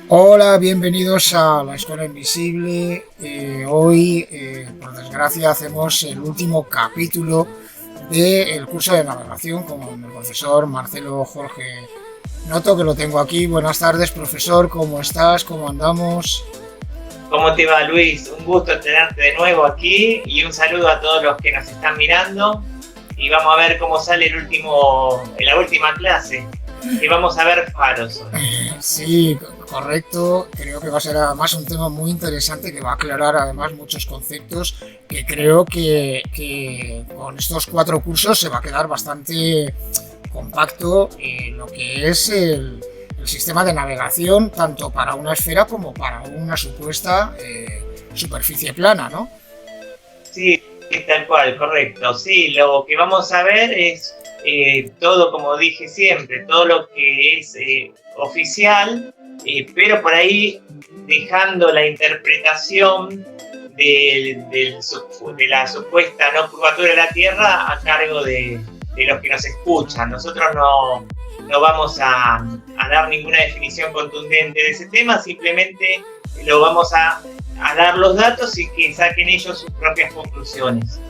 Hola, bienvenidos a la Escuela Invisible. Hoy, por desgracia, hacemos el último capítulo del curso de navegación con el profesor Marcelo Jorge Noto, que lo tengo aquí. Buenas tardes, profesor. ¿Cómo estás? ¿Cómo andamos? ¿Cómo te va, Luis? Un gusto tenerte de nuevo aquí y un saludo a todos los que nos están mirando. Y vamos a ver cómo sale la última clase. Y vamos a ver faros hoy. Sí, correcto. Creo que va a ser además un tema muy interesante que va a aclarar además muchos conceptos que creo que con estos 4 cursos se va a quedar bastante compacto en lo que es el sistema de navegación, tanto para una esfera como para una supuesta superficie plana, ¿no? Sí, tal cual, correcto. Sí, lo que vamos a ver es todo, como dije siempre, todo lo que es oficial, pero por ahí dejando la interpretación de la supuesta no curvatura de la Tierra a cargo de los que nos escuchan. Nosotros no vamos a dar ninguna definición contundente de ese tema, simplemente lo vamos a dar los datos y que saquen ellos sus propias conclusiones.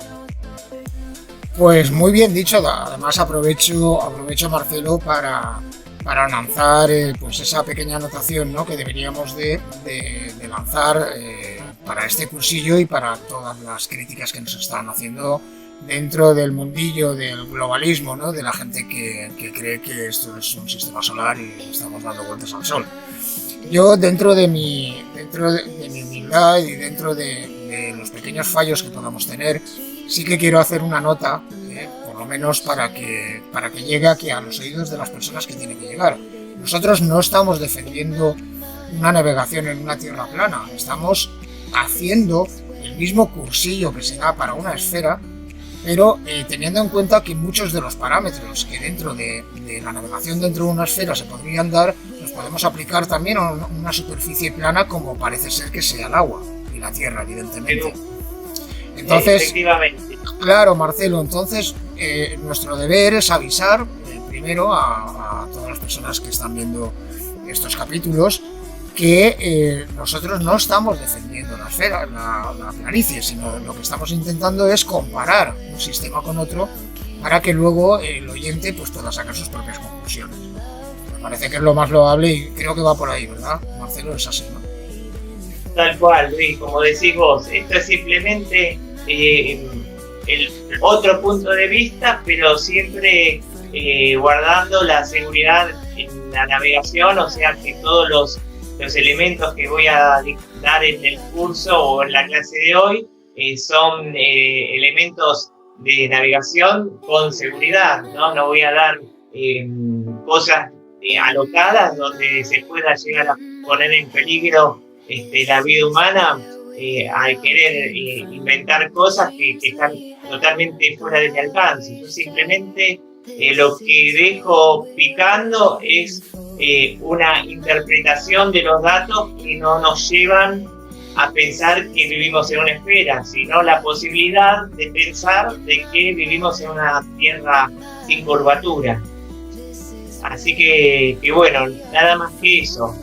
Pues muy bien dicho. Además aprovecho Marcelo para lanzar pues esa pequeña anotación, ¿no?, que deberíamos de lanzar para este cursillo y para todas las críticas que nos están haciendo dentro del mundillo del globalismo, ¿no?, de la gente que cree que esto es un sistema solar y estamos dando vueltas al sol. Yo dentro de mi humildad y dentro de los pequeños fallos que podamos tener, sí que quiero hacer una nota, por lo menos para que llegue aquí a los oídos de las personas que tiene que llegar. Nosotros no estamos defendiendo una navegación en una tierra plana, estamos haciendo el mismo cursillo que se da para una esfera, pero teniendo en cuenta que muchos de los parámetros que dentro de la navegación dentro de una esfera se podrían dar, los podemos aplicar también a una superficie plana, como parece ser que sea el agua y la tierra, evidentemente. Entonces, efectivamente. Claro, Marcelo, entonces nuestro deber es avisar primero a todas las personas que están viendo estos capítulos que nosotros no estamos defendiendo la esfera, la planicie, sino lo que estamos intentando es comparar un sistema con otro para que luego el oyente pues pueda sacar sus propias conclusiones. Me parece que es lo más loable y creo que va por ahí, ¿verdad, Marcelo? Es así, ¿no? Tal cual, Luis, como decís vos, esto es simplemente el otro punto de vista, pero siempre guardando la seguridad en la navegación, o sea que todos los elementos que voy a dar en el curso o en la clase de hoy son elementos de navegación con seguridad, ¿no? No voy a dar cosas alocadas donde se pueda llegar a poner en peligro la vida humana al querer inventar cosas que están totalmente fuera de mi alcance. Yo simplemente lo que dejo picando es una interpretación de los datos que no nos llevan a pensar que vivimos en una esfera, sino la posibilidad de pensar de que vivimos en una tierra sin curvatura. Así que bueno, nada más que eso.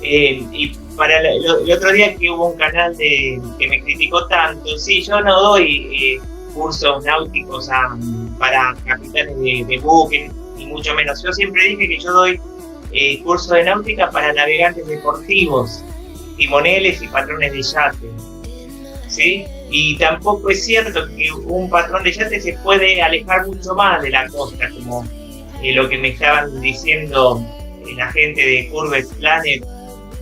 Y para el otro día que hubo un canal que me criticó tanto, sí, yo no doy cursos náuticos para capitanes de buque, ni mucho menos. Yo siempre dije que yo doy cursos de náutica para navegantes deportivos, timoneles y patrones de yate, ¿sí? Y tampoco es cierto que un patrón de yate se puede alejar mucho más de la costa, como lo que me estaban diciendo la gente de Curved Planet.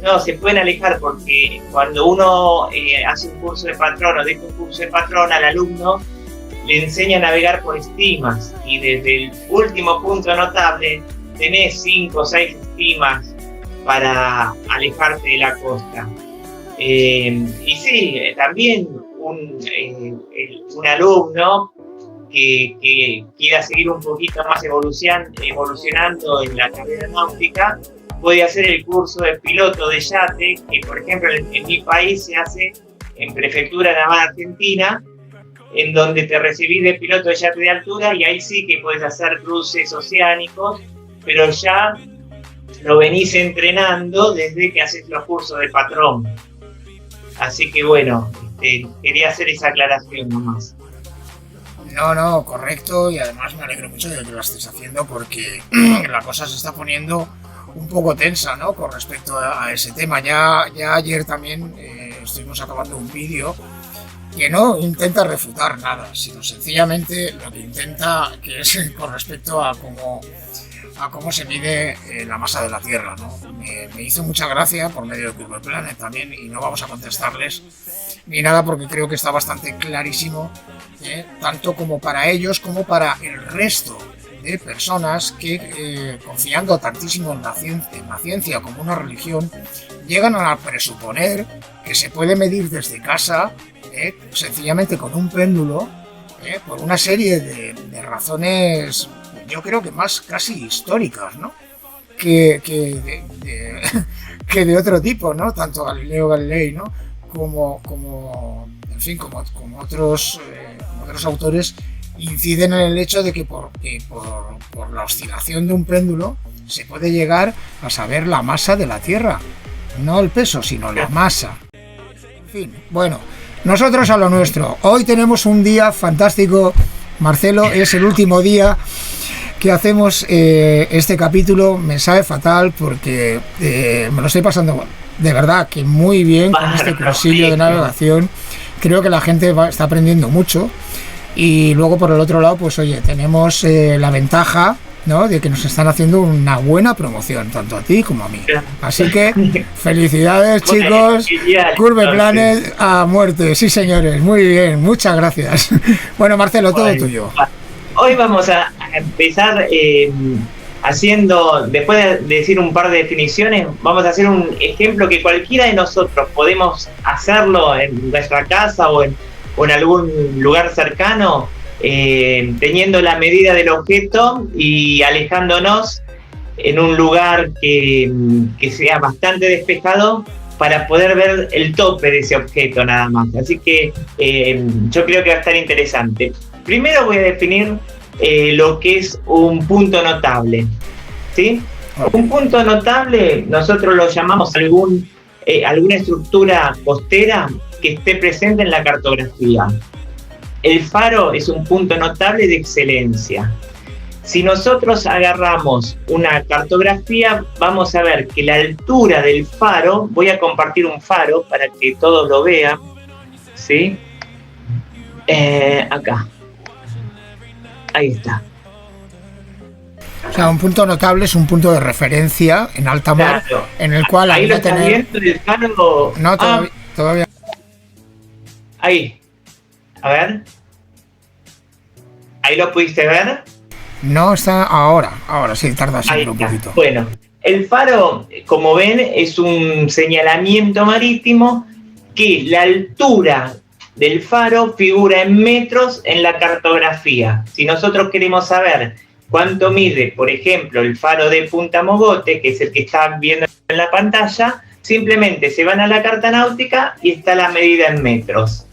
No, se pueden alejar porque cuando uno hace un curso de patrón o deja un curso de patrón al alumno, le enseña a navegar por estimas, y desde el último punto notable tenés 5 o 6 estimas para alejarte de la costa. Y sí, también un alumno que quiera seguir un poquito más evolucionando en la carrera náutica puede hacer el curso de piloto de yate, que por ejemplo en mi país se hace en Prefectura Naval Argentina, en donde te recibís de piloto de yate de altura y ahí sí que puedes hacer cruces oceánicos pero ya lo venís entrenando desde que haces los cursos de patrón. Así que bueno, quería hacer esa aclaración nomás. No, correcto, y además me alegro mucho de que lo estés haciendo porque la cosa se está poniendo un poco tensa, ¿no? Con respecto a ese tema. Ya ayer también estuvimos acabando un vídeo que no intenta refutar nada, sino sencillamente lo que intenta, que es con respecto a cómo se mide la masa de la Tierra, ¿no? Me hizo mucha gracia por medio de Google Planet también, y no vamos a contestarles ni nada porque creo que está bastante clarísimo, tanto como para ellos como para el resto de personas que, confiando tantísimo en la ciencia como una religión, llegan a presuponer que se puede medir desde casa, sencillamente con un péndulo, por una serie de razones, yo creo que más casi históricas, ¿no? que de otro tipo, ¿no? Tanto Galileo Galilei, ¿no? como otros autores inciden en el hecho de que por la oscilación de un péndulo se puede llegar a saber la masa de la Tierra, no el peso, sino la masa. En fin, bueno, nosotros a lo nuestro. Hoy tenemos un día fantástico, Marcelo, es el último día que hacemos este capítulo. Me sabe fatal porque me lo estoy pasando de verdad que muy bien con este cursillo de navegación. Creo que la gente está aprendiendo mucho, y luego por el otro lado, pues oye, tenemos la ventaja, ¿no?, de que nos están haciendo una buena promoción, tanto a ti como a mí. Así que felicidades, chicos. Curve Planet a muerte, sí señores, muy bien, muchas gracias. Bueno, Marcelo, todo tuyo. Hoy vamos a empezar haciendo, después de decir un par de definiciones, vamos a hacer un ejemplo que cualquiera de nosotros podemos hacerlo en nuestra casa o en algún lugar cercano, teniendo la medida del objeto y alejándonos en un lugar que sea bastante despejado para poder ver el tope de ese objeto nada más. Así que yo creo que va a estar interesante. Primero voy a definir lo que es un punto notable, ¿sí? Un punto notable nosotros lo llamamos alguna estructura costera que esté presente en la cartografía. El faro es un punto notable de excelencia. Si nosotros agarramos una cartografía, vamos a ver que la altura del faro, voy a compartir un faro para que todos lo vean, ¿sí? Acá. Ahí está. O sea, un punto notable es un punto de referencia en alta mar, claro, en el cual ahí lo está viendo el faro. No, todavía. Ahí. A ver. ¿Ahí lo pudiste ver? No está ahora sí, tarda siempre un poquito. Bueno, el faro, como ven, es un señalamiento marítimo que la altura del faro figura en metros en la cartografía. Si nosotros queremos saber cuánto mide, por ejemplo, el faro de Punta Mogote, que es el que están viendo en la pantalla, simplemente se van a la carta náutica y está la medida en metros.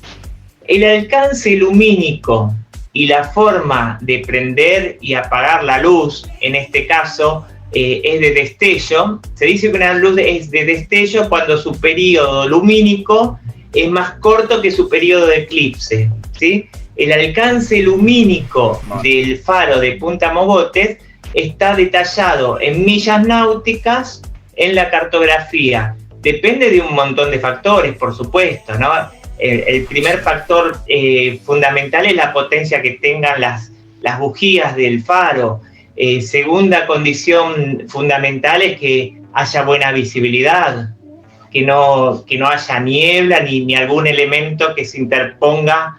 El alcance lumínico y la forma de prender y apagar la luz, en este caso, es de destello. Se dice que una luz es de destello cuando su periodo lumínico es más corto que su periodo de eclipse, ¿sí? El alcance lumínico del faro de Punta Mogotes está detallado en millas náuticas en la cartografía. Depende de un montón de factores, por supuesto, ¿no? El primer factor fundamental es la potencia que tengan las bujías del faro. Segunda condición fundamental es que haya buena visibilidad, que no haya niebla ni algún elemento que se interponga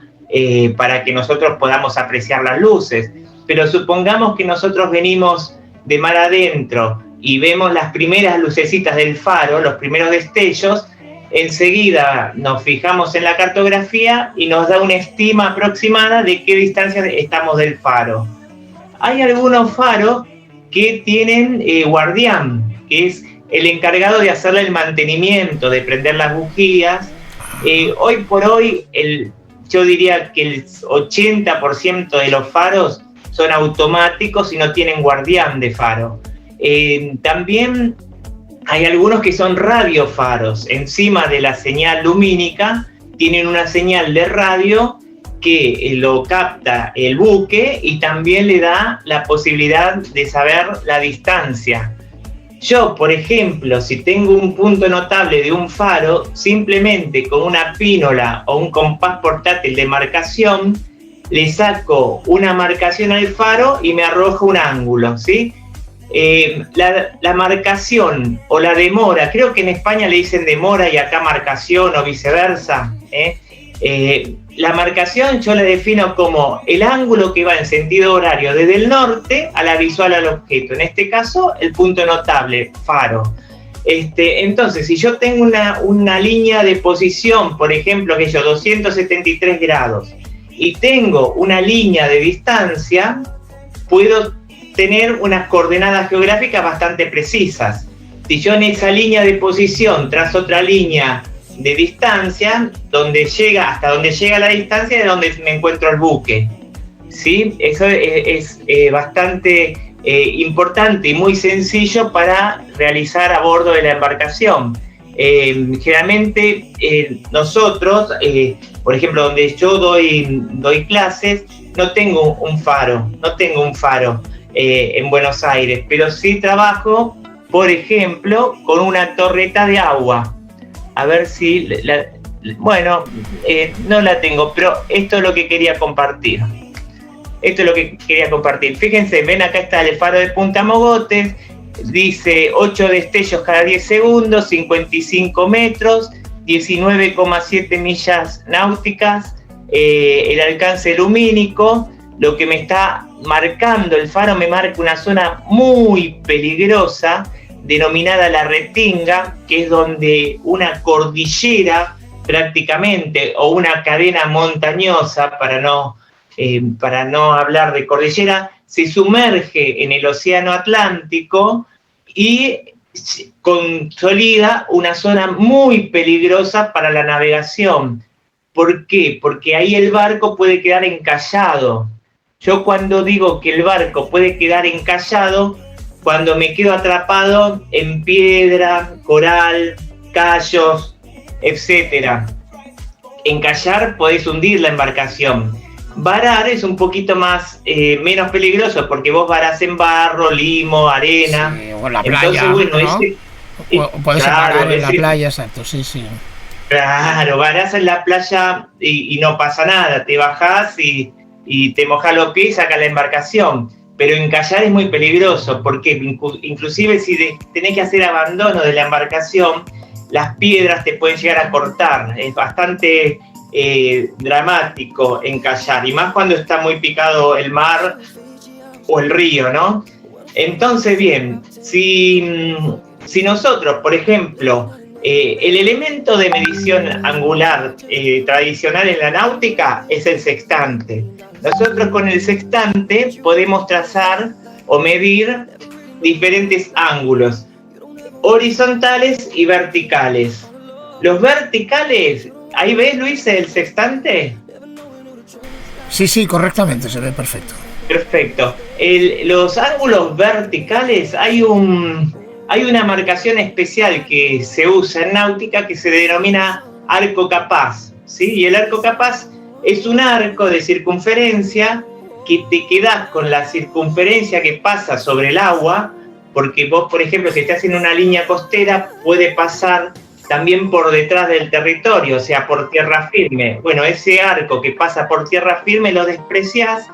para que nosotros podamos apreciar las luces. Pero supongamos que nosotros venimos de mar adentro y vemos las primeras lucecitas del faro, los primeros destellos, enseguida nos fijamos en la cartografía y nos da una estima aproximada de qué distancia estamos del faro. Hay algunos faros que tienen guardián, que es el encargado de hacerle el mantenimiento, de prender las bujías. Hoy por hoy, yo diría que el 80% de los faros son automáticos y no tienen guardián de faro. También hay algunos que son radiofaros. Encima de la señal lumínica tienen una señal de radio que lo capta el buque y también le da la posibilidad de saber la distancia. Yo, por ejemplo, si tengo un punto notable de un faro, simplemente con una pínola o un compás portátil de marcación, le saco una marcación al faro y me arroja un ángulo, ¿sí? La marcación o la demora, creo que en España le dicen demora y acá marcación o viceversa, la marcación yo la defino como el ángulo que va en sentido horario desde el norte a la visual al objeto, en este caso el punto notable, faro. Entonces, si yo tengo una línea de posición, por ejemplo, que yo 273 grados, y tengo una línea de distancia, puedo tener unas coordenadas geográficas bastante precisas. Si yo en esa línea de posición trazo otra línea de distancia, hasta donde llega la distancia de donde me encuentro el buque, ¿sí? Eso es bastante importante y muy sencillo para realizar a bordo de la embarcación. Generalmente nosotros, por ejemplo, donde yo doy clases, no tengo un faro en Buenos Aires, pero sí trabajo, por ejemplo, con una torreta de agua. A ver si, no la tengo, pero esto es lo que quería compartir. Fíjense, ven acá está el faro de Punta Mogotes, dice 8 destellos cada 10 segundos, 55 metros, 19,7 millas náuticas, el alcance lumínico. Lo que me está marcando el faro me marca una zona muy peligrosa denominada la Retinga, que es donde una cordillera prácticamente, o una cadena montañosa, para no hablar de cordillera, se sumerge en el océano Atlántico y consolida una zona muy peligrosa para la navegación. ¿Por qué? Porque ahí el barco puede quedar encallado. Yo cuando digo que el barco puede quedar encallado, cuando me quedo atrapado en piedra, coral, callos, etc. Encallar podés hundir la embarcación. Varar es un poquito menos peligroso porque vos varás en barro, limo, arena. Sí, o en la playa. Entonces, ¿no? O podés parar en la playa, exacto, sí. Claro, varás en la playa y no pasa nada, te bajás y te mojás los pies y sacás la embarcación. Pero encallar es muy peligroso porque inclusive si tenés que hacer abandono de la embarcación, las piedras te pueden llegar a cortar. Es bastante dramático encallar, y más cuando está muy picado el mar o el río, ¿no? Entonces, bien, si nosotros, por ejemplo, el elemento de medición angular tradicional en la náutica es el sextante. Nosotros con el sextante podemos trazar o medir diferentes ángulos, horizontales y verticales. Los verticales, ¿ahí ves, Luis, el sextante? Sí, correctamente, se ve perfecto. Perfecto. Los ángulos verticales, hay una marcación especial que se usa en náutica que se denomina arco capaz, ¿sí? Y el arco capaz es un arco de circunferencia que te quedás con la circunferencia que pasa sobre el agua, porque vos, por ejemplo, si estás en una línea costera, puede pasar también por detrás del territorio, o sea, por tierra firme. Bueno, ese arco que pasa por tierra firme lo despreciás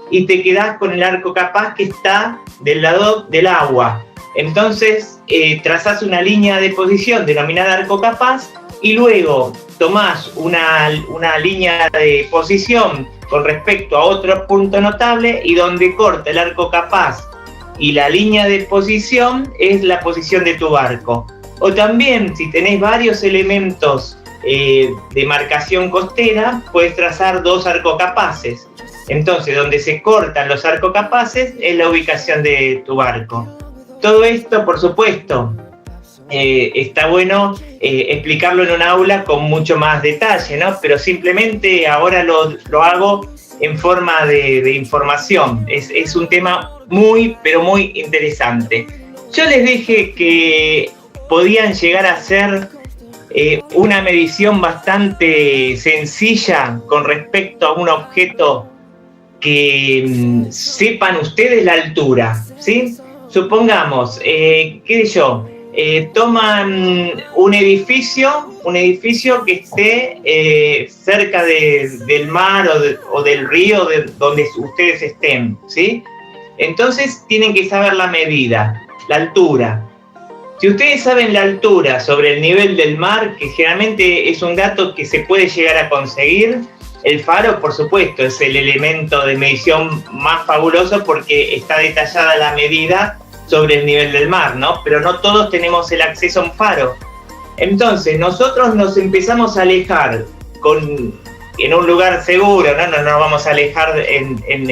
y te quedás con el arco capaz que está del lado del agua. Entonces, trazás una línea de posición denominada arco capaz y luego tomás una línea de posición con respecto a otro punto notable, y donde corta el arco capaz y la línea de posición es la posición de tu barco. O también, si tenés varios elementos de marcación costera, puedes trazar dos arcocapaces. Entonces, donde se cortan los arcocapaces es la ubicación de tu barco. Todo esto, por supuesto, está bueno explicarlo en un aula con mucho más detalle, ¿no? Pero simplemente ahora lo hago en forma de información. Es un tema muy, pero muy interesante. Yo les dije que podían llegar a ser una medición bastante sencilla con respecto a un objeto que sepan ustedes la altura, ¿sí? Supongamos, qué sé yo, toman un edificio que esté cerca del mar o del río donde ustedes estén, ¿sí? Entonces tienen que saber la medida, la altura. Si ustedes saben la altura sobre el nivel del mar, que generalmente es un dato que se puede llegar a conseguir, el faro, por supuesto, es el elemento de medición más fabuloso porque está detallada la medida sobre el nivel del mar, ¿no? Pero no todos tenemos el acceso a un faro. Entonces, nosotros nos empezamos a alejar en un lugar seguro, no nos vamos a alejar en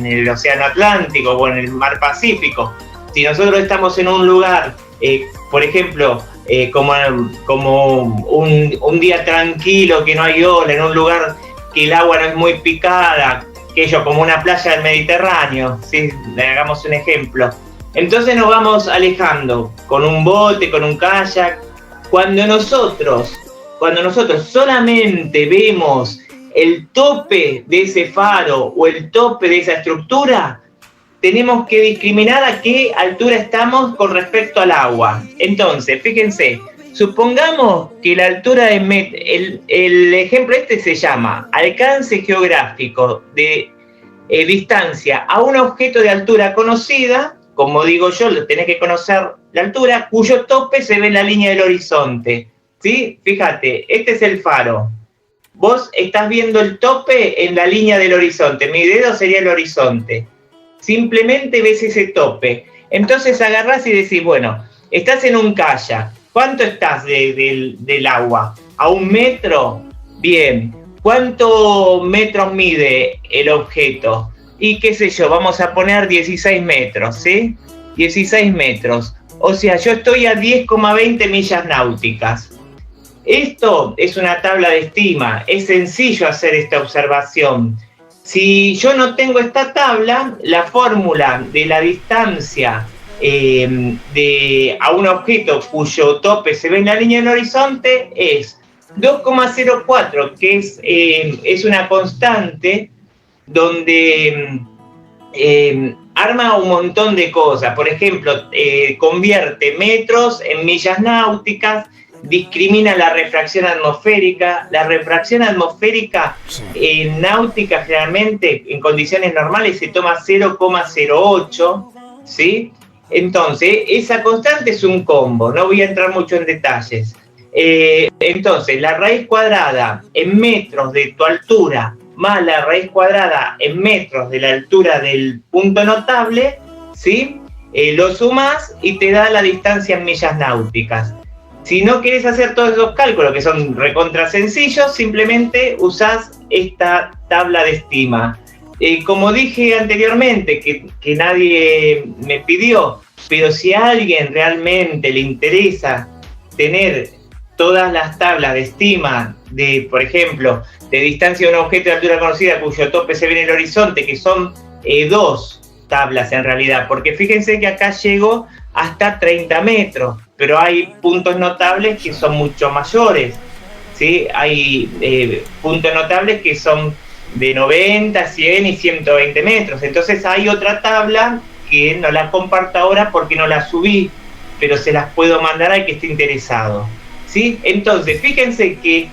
el Océano Atlántico o en el Mar Pacífico. Si nosotros estamos en un lugar, por ejemplo, como un día tranquilo, que no hay ola, en un lugar que el agua no es muy picada, como una playa del Mediterráneo, ¿sí? Hagamos un ejemplo. Entonces nos vamos alejando con un bote, con un kayak. Cuando nosotros solamente vemos el tope de ese faro o el tope de esa estructura, tenemos que discriminar a qué altura estamos con respecto al agua. Entonces, fíjense, supongamos que la altura de el ejemplo se llama alcance geográfico de distancia a un objeto de altura conocida. Como digo yo, tenés que conocer la altura, cuyo tope se ve en la línea del horizonte, ¿sí? Fíjate, este es el faro. Vos estás viendo el tope en la línea del horizonte. Mi dedo sería el horizonte. Simplemente ves ese tope. Entonces agarrás y decís, bueno, estás en un kayak. ¿Cuánto estás del agua? ¿A 1 metro? Bien. ¿Cuántos metros mide el objeto? Y qué sé yo, vamos a poner 16 metros, ¿sí? 16 metros. O sea, yo estoy a 10,20 millas náuticas. Esto es una tabla de estima. Es sencillo hacer esta observación. Si yo no tengo esta tabla, la fórmula de la distancia a un objeto cuyo tope se ve en la línea del horizonte es 2,04, que es una constante donde arma un montón de cosas. Por ejemplo, convierte metros en millas náuticas, discrimina la refracción atmosférica. La refracción atmosférica en náutica generalmente en condiciones normales se toma 0,08, ¿sí? Entonces, esa constante es un combo, no voy a entrar mucho en detalles. Entonces, la raíz cuadrada en metros de tu altura más la raíz cuadrada en metros de la altura del punto notable, ¿sí? Lo sumas y te da la distancia en millas náuticas. Si no querés hacer todos esos cálculos, que son recontra sencillos, simplemente usás esta tabla de estima. Como dije anteriormente, que nadie me pidió, pero si a alguien realmente le interesa tener todas las tablas de estima de, por ejemplo, de distancia de un objeto de altura conocida cuyo tope se ve en el horizonte, que son 2 tablas en realidad, porque fíjense que acá llego hasta 30 metros, pero hay puntos notables que son mucho mayores, ¿sí? Hay puntos notables que son de 90, 100 y 120 metros. Entonces hay otra tabla que no la comparto ahora porque no la subí, pero se las puedo mandar al que esté interesado, ¿sí? Entonces, fíjense que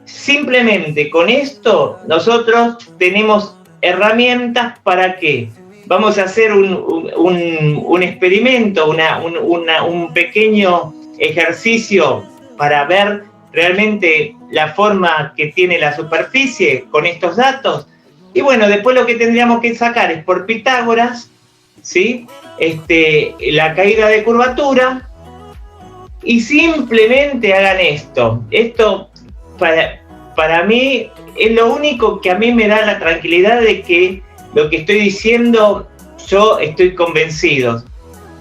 simplemente con esto nosotros tenemos herramientas para que vamos a hacer un experimento, un pequeño ejercicio para ver realmente la forma que tiene la superficie con estos datos. Y bueno, después lo que tendríamos que sacar es por Pitágoras, ¿sí? La caída de curvatura, y simplemente hagan esto. Esto para mí es lo único que a mí me da la tranquilidad de que lo que estoy diciendo yo estoy convencido.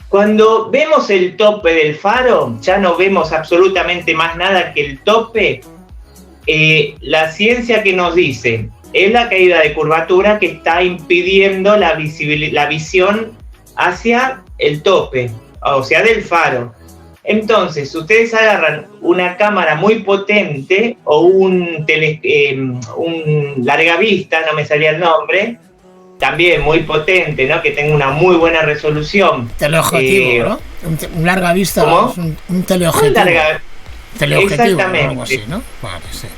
Cuando vemos el tope del faro, ya no vemos absolutamente más nada que el tope. La ciencia que nos dice es la caída de curvatura que está impidiendo la visión hacia el tope. o sea, del faro. Entonces, ustedes agarran una cámara muy potente o un largavista, no me salía el nombre, también muy potente, ¿no? Que tenga una muy buena resolución. Teleobjetivo, ¿no? Un largavista, ¿cómo? Un teleobjetivo. Teleobjetivo, Exactamente. Algo así, ¿no? Vale, sí.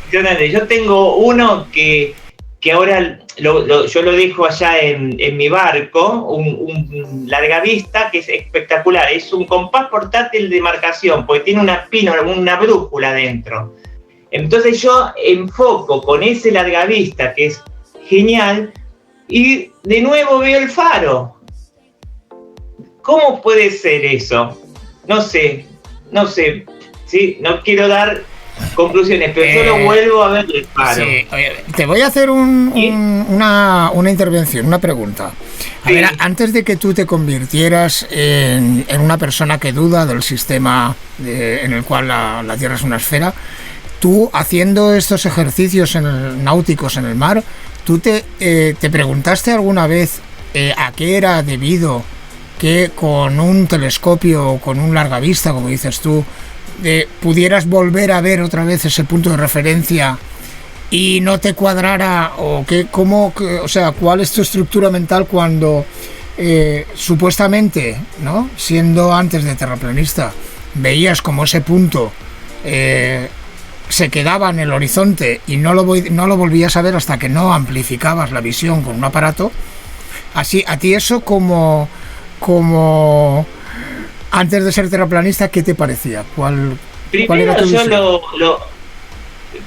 Yo tengo uno que ahora yo lo dejo allá en mi barco, un largavista que es espectacular. Es un compás portátil de marcación, porque tiene una brújula dentro. Entonces yo enfoco con ese largavista, que es genial, y de nuevo veo el faro. ¿Cómo puede ser eso? No sé, ¿sí? No quiero dar conclusiones, pero yo lo vuelvo a ver el faro. Sí, oye, te voy a hacer una intervención, una pregunta. A ver, antes de que tú te convirtieras en una persona que duda del sistema en el cual la Tierra es una esfera, tú haciendo estos ejercicios náuticos en el mar, ¿tú te preguntaste alguna vez a qué era debido que con un telescopio o con un largavista, como dices tú, pudieras volver a ver otra vez ese punto de referencia y no te cuadrara? O cuál es tu estructura mental cuando supuestamente, ¿no?, siendo antes de terraplanista, veías como ese punto se quedaba en el horizonte y no lo volvías a ver hasta que no amplificabas la visión con un aparato? Así, a ti eso como antes de ser terraplanista, ¿qué te parecía? ¿Cuál era tu visión?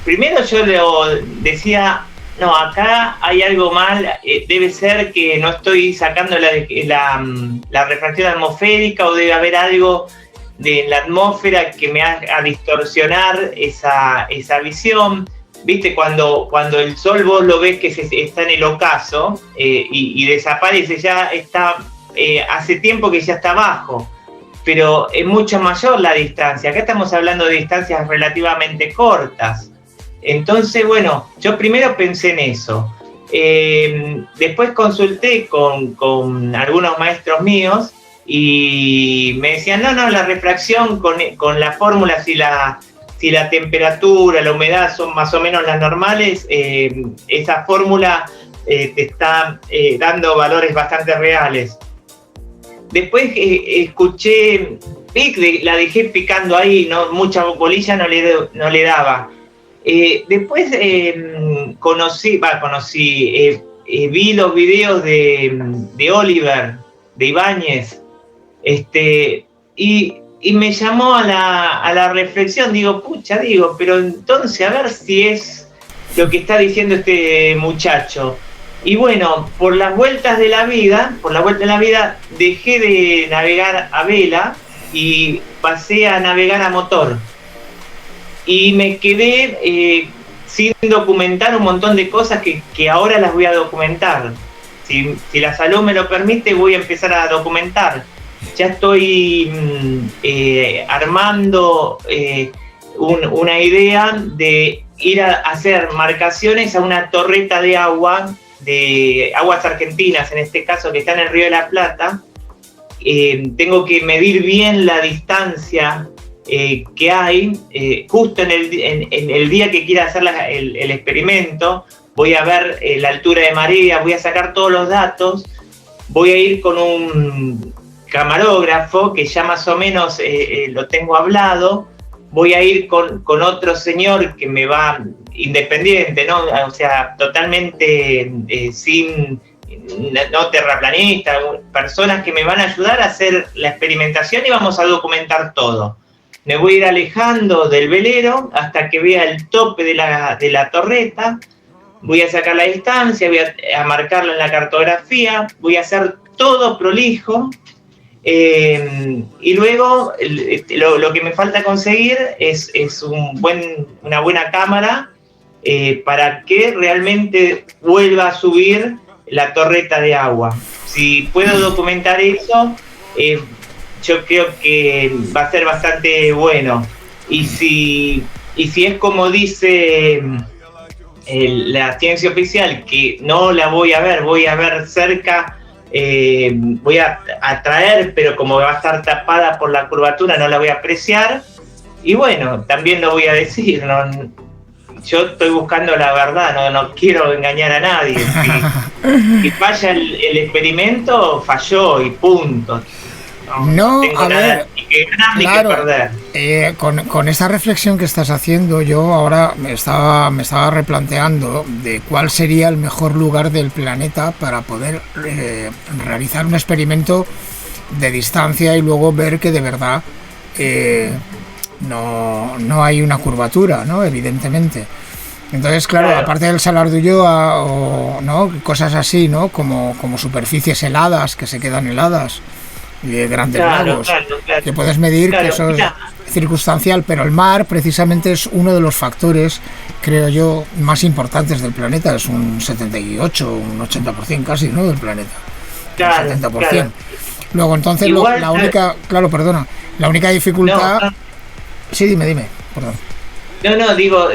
Primero yo lo decía, no, acá hay algo mal, debe ser que no estoy sacando la refracción atmosférica, o debe haber algo de la atmósfera que me haga distorsionar esa visión. Viste, cuando el sol vos lo ves que está en el ocaso y desaparece, ya está, hace tiempo que ya está abajo, pero es mucho mayor la distancia. Acá estamos hablando de distancias relativamente cortas. Entonces, bueno, yo primero pensé en eso. Después consulté con algunos maestros míos y me decían, no, la refracción con la fórmula, si la temperatura, la humedad son más o menos las normales, esa fórmula te está dando valores bastante reales. Después escuché, la dejé picando ahí, no, mucha bolilla no le daba. Después vi los videos de Oliver, de Ibáñez, y me llamó a la reflexión. Digo, pero entonces a ver si es lo que está diciendo este muchacho. Y bueno, por las vueltas de la vida, dejé de navegar a vela y pasé a navegar a motor. Y me quedé sin documentar un montón de cosas que ahora las voy a documentar. Si la salud me lo permite, voy a empezar a documentar. Ya estoy armando una idea de ir a hacer marcaciones a una torreta de agua, de aguas argentinas, en este caso, que está en el Río de la Plata. Tengo que medir bien la distancia que hay, justo en el día que quiera hacer el experimento. Voy a ver la altura de marea, voy a sacar todos los datos, voy a ir con un camarógrafo que ya más o menos lo tengo hablado, voy a ir con otro señor que me va, independiente, ¿no? O sea, totalmente no terraplanista, personas que me van a ayudar a hacer la experimentación y vamos a documentar todo. Me voy a ir alejando del velero hasta que vea el tope de la torreta, voy a sacar la distancia, voy a marcarla en la cartografía, voy a hacer todo prolijo, y luego lo que me falta conseguir es una buena cámara para que realmente vuelva a subir la torreta de agua. Si puedo documentar eso, yo creo que va a ser bastante bueno. Y si es como dice la ciencia oficial, que no la voy a ver cerca voy a atraer, pero como va a estar tapada por la curvatura no la voy a apreciar. Y bueno, también lo voy a decir, ¿no? Yo estoy buscando la verdad, no quiero engañar a nadie. Si falla el experimento, falló y punto. No, tengo a nada ver, ni que ganar claro, ni que perder. con esa reflexión que estás haciendo, yo ahora me estaba replanteando de cuál sería el mejor lugar del planeta para poder realizar un experimento de distancia y luego ver que de verdad no hay una curvatura, ¿no? Evidentemente. Entonces, claro, aparte del Salar de Ulloa o ¿no? Cosas así, ¿no? Como superficies heladas, que se quedan heladas, de grandes lagos, que puedes medir, que eso es circunstancial, pero el mar precisamente es uno de los factores, creo yo, más importantes del planeta. Es un 78, un 80% casi, ¿no? Del planeta. Claro, 70%. claro. Luego, entonces, Igual, la única, la única dificultad... No. Sí, dime, perdón. No, digo,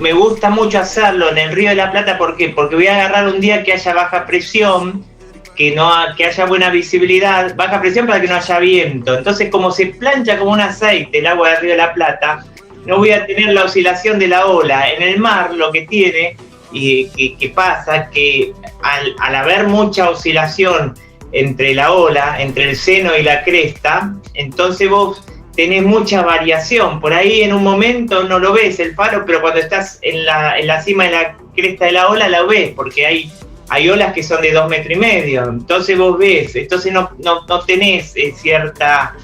me gusta mucho hacerlo en el Río de la Plata. ¿Por qué? Porque voy a agarrar un día que haya baja presión, que haya buena visibilidad, baja presión para que no haya viento. Entonces, como se plancha como un aceite el agua del Río de la Plata, no voy a tener la oscilación de la ola. En el mar lo que tiene, y que pasa, que al haber mucha oscilación entre la ola, entre el seno y la cresta, entonces vos tenés mucha variación. Por ahí en un momento no lo ves el faro, pero cuando estás en la cima de la cresta de la ola la ves, porque hay olas que son de 2,5 metros. Entonces vos ves, entonces no tenés cierta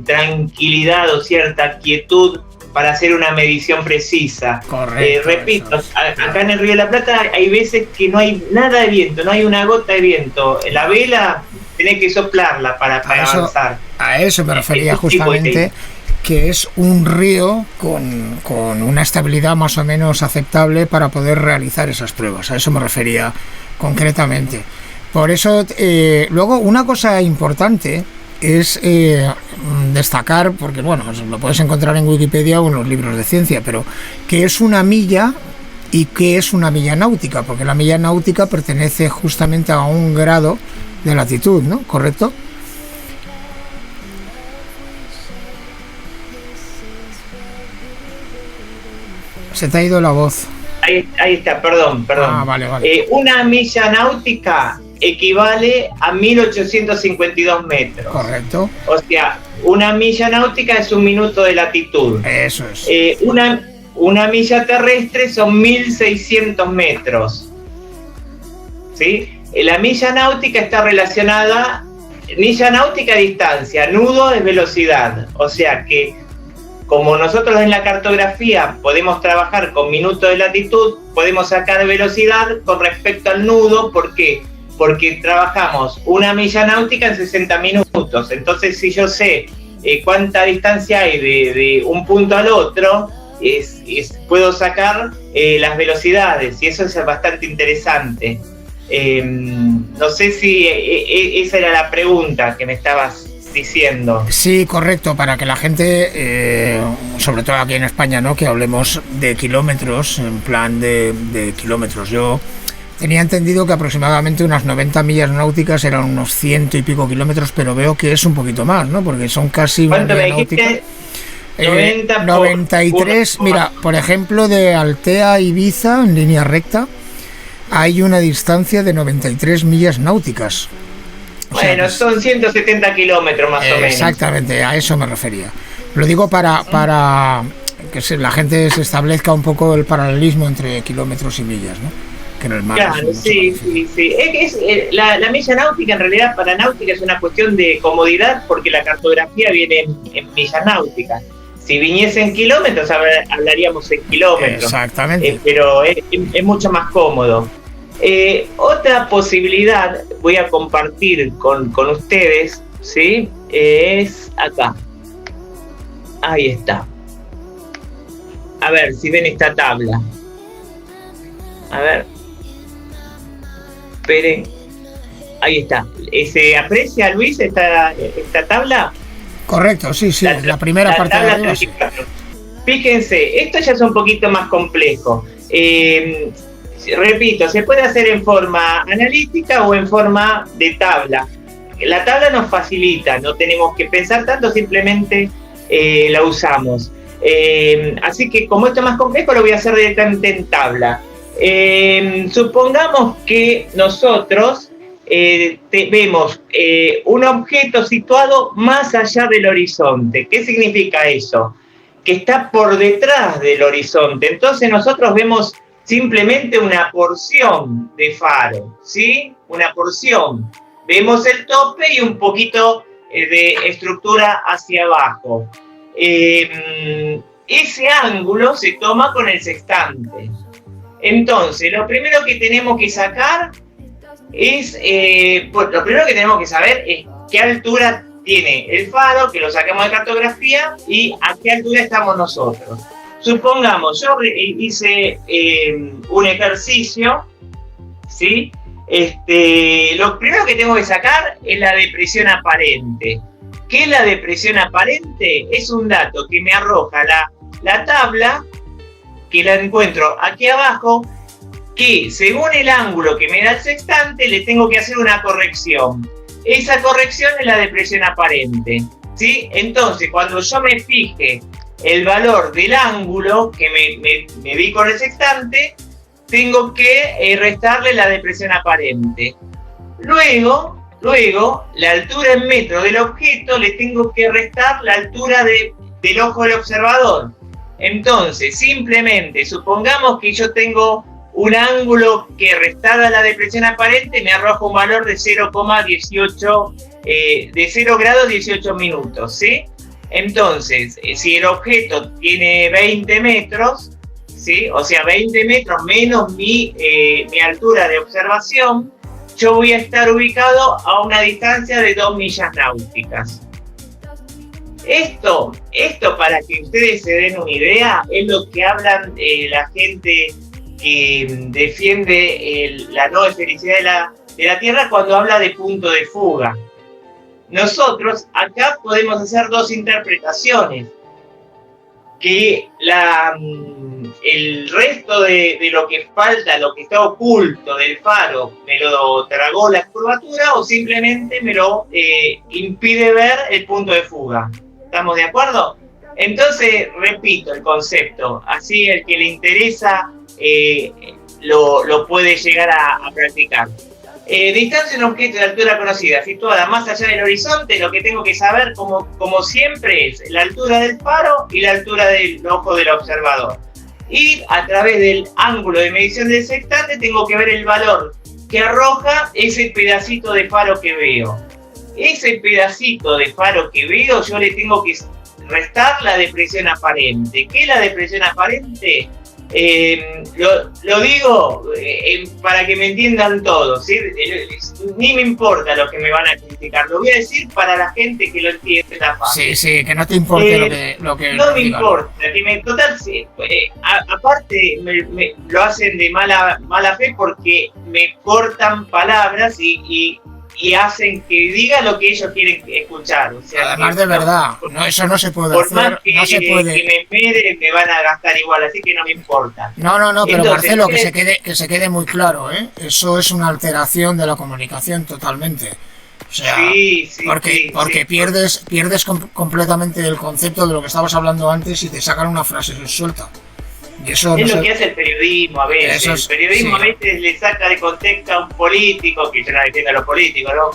tranquilidad o cierta quietud para hacer una medición precisa. Correcto. Repito, acá en el Río de la Plata hay veces que no hay nada de viento, no hay una gota de viento. La vela tenés que soplarla para avanzar. A eso me refería justamente, que es un río con una estabilidad más o menos aceptable para poder realizar esas pruebas. A eso me refería concretamente. Por eso, luego, una cosa importante es destacar, porque bueno, lo puedes encontrar en Wikipedia o en los libros de ciencia, pero ¿qué es una milla y qué es una milla náutica? Porque la milla náutica pertenece justamente a un grado de latitud, ¿no? ¿Correcto? Se te ha ido la voz. Ahí está, perdón. Ah, vale. Una milla náutica equivale a 1852 metros. Correcto. O sea, una milla náutica es 1 minuto de latitud. Eso es. Una milla terrestre son 1600 metros. ¿Sí? La milla náutica está relacionada, milla náutica distancia, nudo es velocidad. O sea que, como nosotros en la cartografía podemos trabajar con minuto de latitud, podemos sacar velocidad con respecto al nudo. ¿Por qué? Porque trabajamos una milla náutica en 60 minutos. Entonces, si yo sé cuánta distancia hay de un punto al otro, puedo sacar las velocidades, y eso es bastante interesante. No sé si esa era la pregunta que me estabas diciendo. Sí, correcto, para que la gente, sobre todo aquí en España, ¿no?, que hablemos de kilómetros, en plan de kilómetros. Yo tenía entendido que aproximadamente unas 90 millas náuticas eran unos 100 y pico kilómetros, pero veo que es un poquito más, ¿no? Porque son casi una milla náutica. 93, mira, por ejemplo, de Altea a Ibiza, en línea recta, hay una distancia de 93 millas náuticas. Bueno, son 170 kilómetros más o menos. Exactamente, a eso me refería. Lo digo para que la gente se establezca un poco el paralelismo entre kilómetros y millas, ¿no? Que en el mar. Claro, sí. La milla náutica, en realidad, para náutica es una cuestión de comodidad, porque la cartografía viene en millas náuticas. Si viniese en kilómetros, hablaríamos en kilómetros. Exactamente. Pero es mucho más cómodo. Otra posibilidad, voy a compartir con ustedes, ¿sí? Es acá. Ahí está. A ver si ven esta tabla. A ver. Esperen. Ahí está. ¿Se aprecia, Luis, esta tabla? Correcto, sí, la primera parte de arriba. Sí. Fíjense, esto ya es un poquito más complejo. repito, se puede hacer en forma analítica o en forma de tabla. La tabla nos facilita, no tenemos que pensar tanto, simplemente la usamos. Así que como esto es más complejo, lo voy a hacer directamente en tabla. Supongamos que nosotros vemos un objeto situado más allá del horizonte. ¿Qué significa eso? Que está por detrás del horizonte. Entonces nosotros vemos simplemente una porción de faro, ¿sí? Una porción. Vemos el tope y un poquito de estructura hacia abajo. Ese ángulo se toma con el sextante. Entonces, lo primero que tenemos que sacar es, lo primero que tenemos que saber es qué altura tiene el faro, que lo saquemos de cartografía, y a qué altura estamos nosotros. Supongamos, yo hice un ejercicio, ¿sí? Lo primero que tengo que sacar es la depresión aparente. ¿Qué es la depresión aparente? Es un dato que me arroja la tabla, que la encuentro aquí abajo, que según el ángulo que me da el sextante le tengo que hacer una corrección. Esa corrección es la depresión aparente, ¿sí? Entonces, cuando yo me fije el valor del ángulo que me di con el sextante, tengo que restarle la depresión aparente. Luego, la altura en metros del objeto le tengo que restar la altura del ojo del observador. Entonces, simplemente, supongamos que yo tengo un ángulo que restada la depresión aparente me arroja un valor de 0,18, de 0 grados 18 minutos, ¿sí? Entonces, si el objeto tiene 20 metros, ¿sí? O sea, 20 metros menos mi altura de observación, yo voy a estar ubicado a una distancia de 2 millas náuticas. Esto para que ustedes se den una idea, es lo que hablan la gente que defiende la no esfericidad de la Tierra cuando habla de punto de fuga. Nosotros acá podemos hacer dos interpretaciones. Que el resto de lo que falta, lo que está oculto del faro, me lo tragó la curvatura o simplemente me lo impide ver el punto de fuga. ¿Estamos de acuerdo? Entonces, repito el concepto. Así el que le interesa lo puede llegar a practicar. Distancia de un objeto de altura conocida, situada más allá del horizonte, lo que tengo que saber, como siempre, es la altura del faro y la altura del ojo del observador. Y a través del ángulo de medición del sextante tengo que ver el valor que arroja ese pedacito de faro que veo. Ese pedacito de faro que veo, yo le tengo que restar la depresión aparente. ¿Qué es la depresión aparente? Lo digo para que me entiendan todos, ¿sí? Ni me importa lo que me van a criticar, lo voy a decir para la gente que lo entienda fácil. Sí, que no te importe lo que no me importa, total, sí, aparte lo hacen de mala fe porque me cortan palabras y hacen que diga lo que ellos quieren escuchar. O sea, además de verdad, no, eso no se puede por hacer. Más que, no se puede. Que me esperen, me van a gastar igual, así que no me importa. No, pero entonces, Marcelo, que se quede muy claro, ¿eh? Eso es una alteración de la comunicación totalmente. O sea, porque pierdes completamente el concepto de lo que estabas hablando antes y te sacan una frase suelta. Y eso es lo que hace el periodismo a veces. El periodismo a veces le saca de contexto a un político, que yo no defiendo a los políticos, ¿no?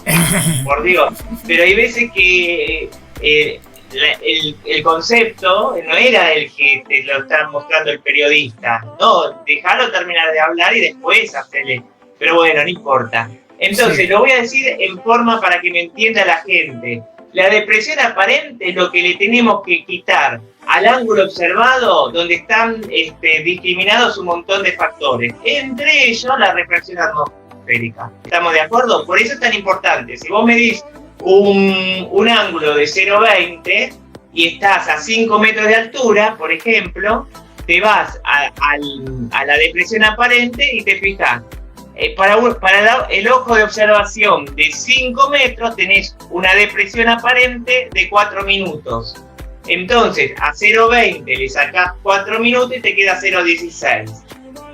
Por Dios. Pero hay veces que el concepto no era el que te lo está mostrando el periodista. No, déjalo terminar de hablar y después hacerle. Pero bueno, no importa. Entonces, lo voy a decir en forma para que me entienda la gente. La depresión aparente es lo que le tenemos que quitar al ángulo observado, donde están discriminados un montón de factores, entre ellos la refracción atmosférica. ¿Estamos de acuerdo? Por eso es tan importante. Si vos medís un ángulo de 0,20 y estás a 5 metros de altura, por ejemplo, te vas a la depresión aparente y te fijas. Para el ojo de observación de 5 metros tenés una depresión aparente de 4 minutos. Entonces, a 0,20 le sacás 4 minutos y te queda 0,16.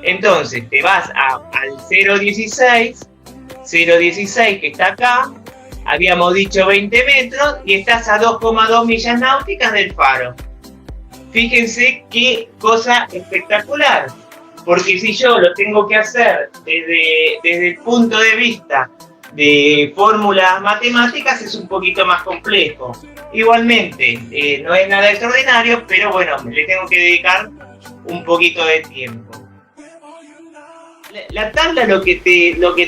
Entonces te vas al 0,16 que está acá, habíamos dicho 20 metros, y estás a 2,2 millas náuticas del faro. Fíjense qué cosa espectacular, porque si yo lo tengo que hacer desde el punto de vista de fórmulas matemáticas, es un poquito más complejo. Igualmente, no es nada extraordinario, pero bueno, le tengo que dedicar un poquito de tiempo. La tabla lo que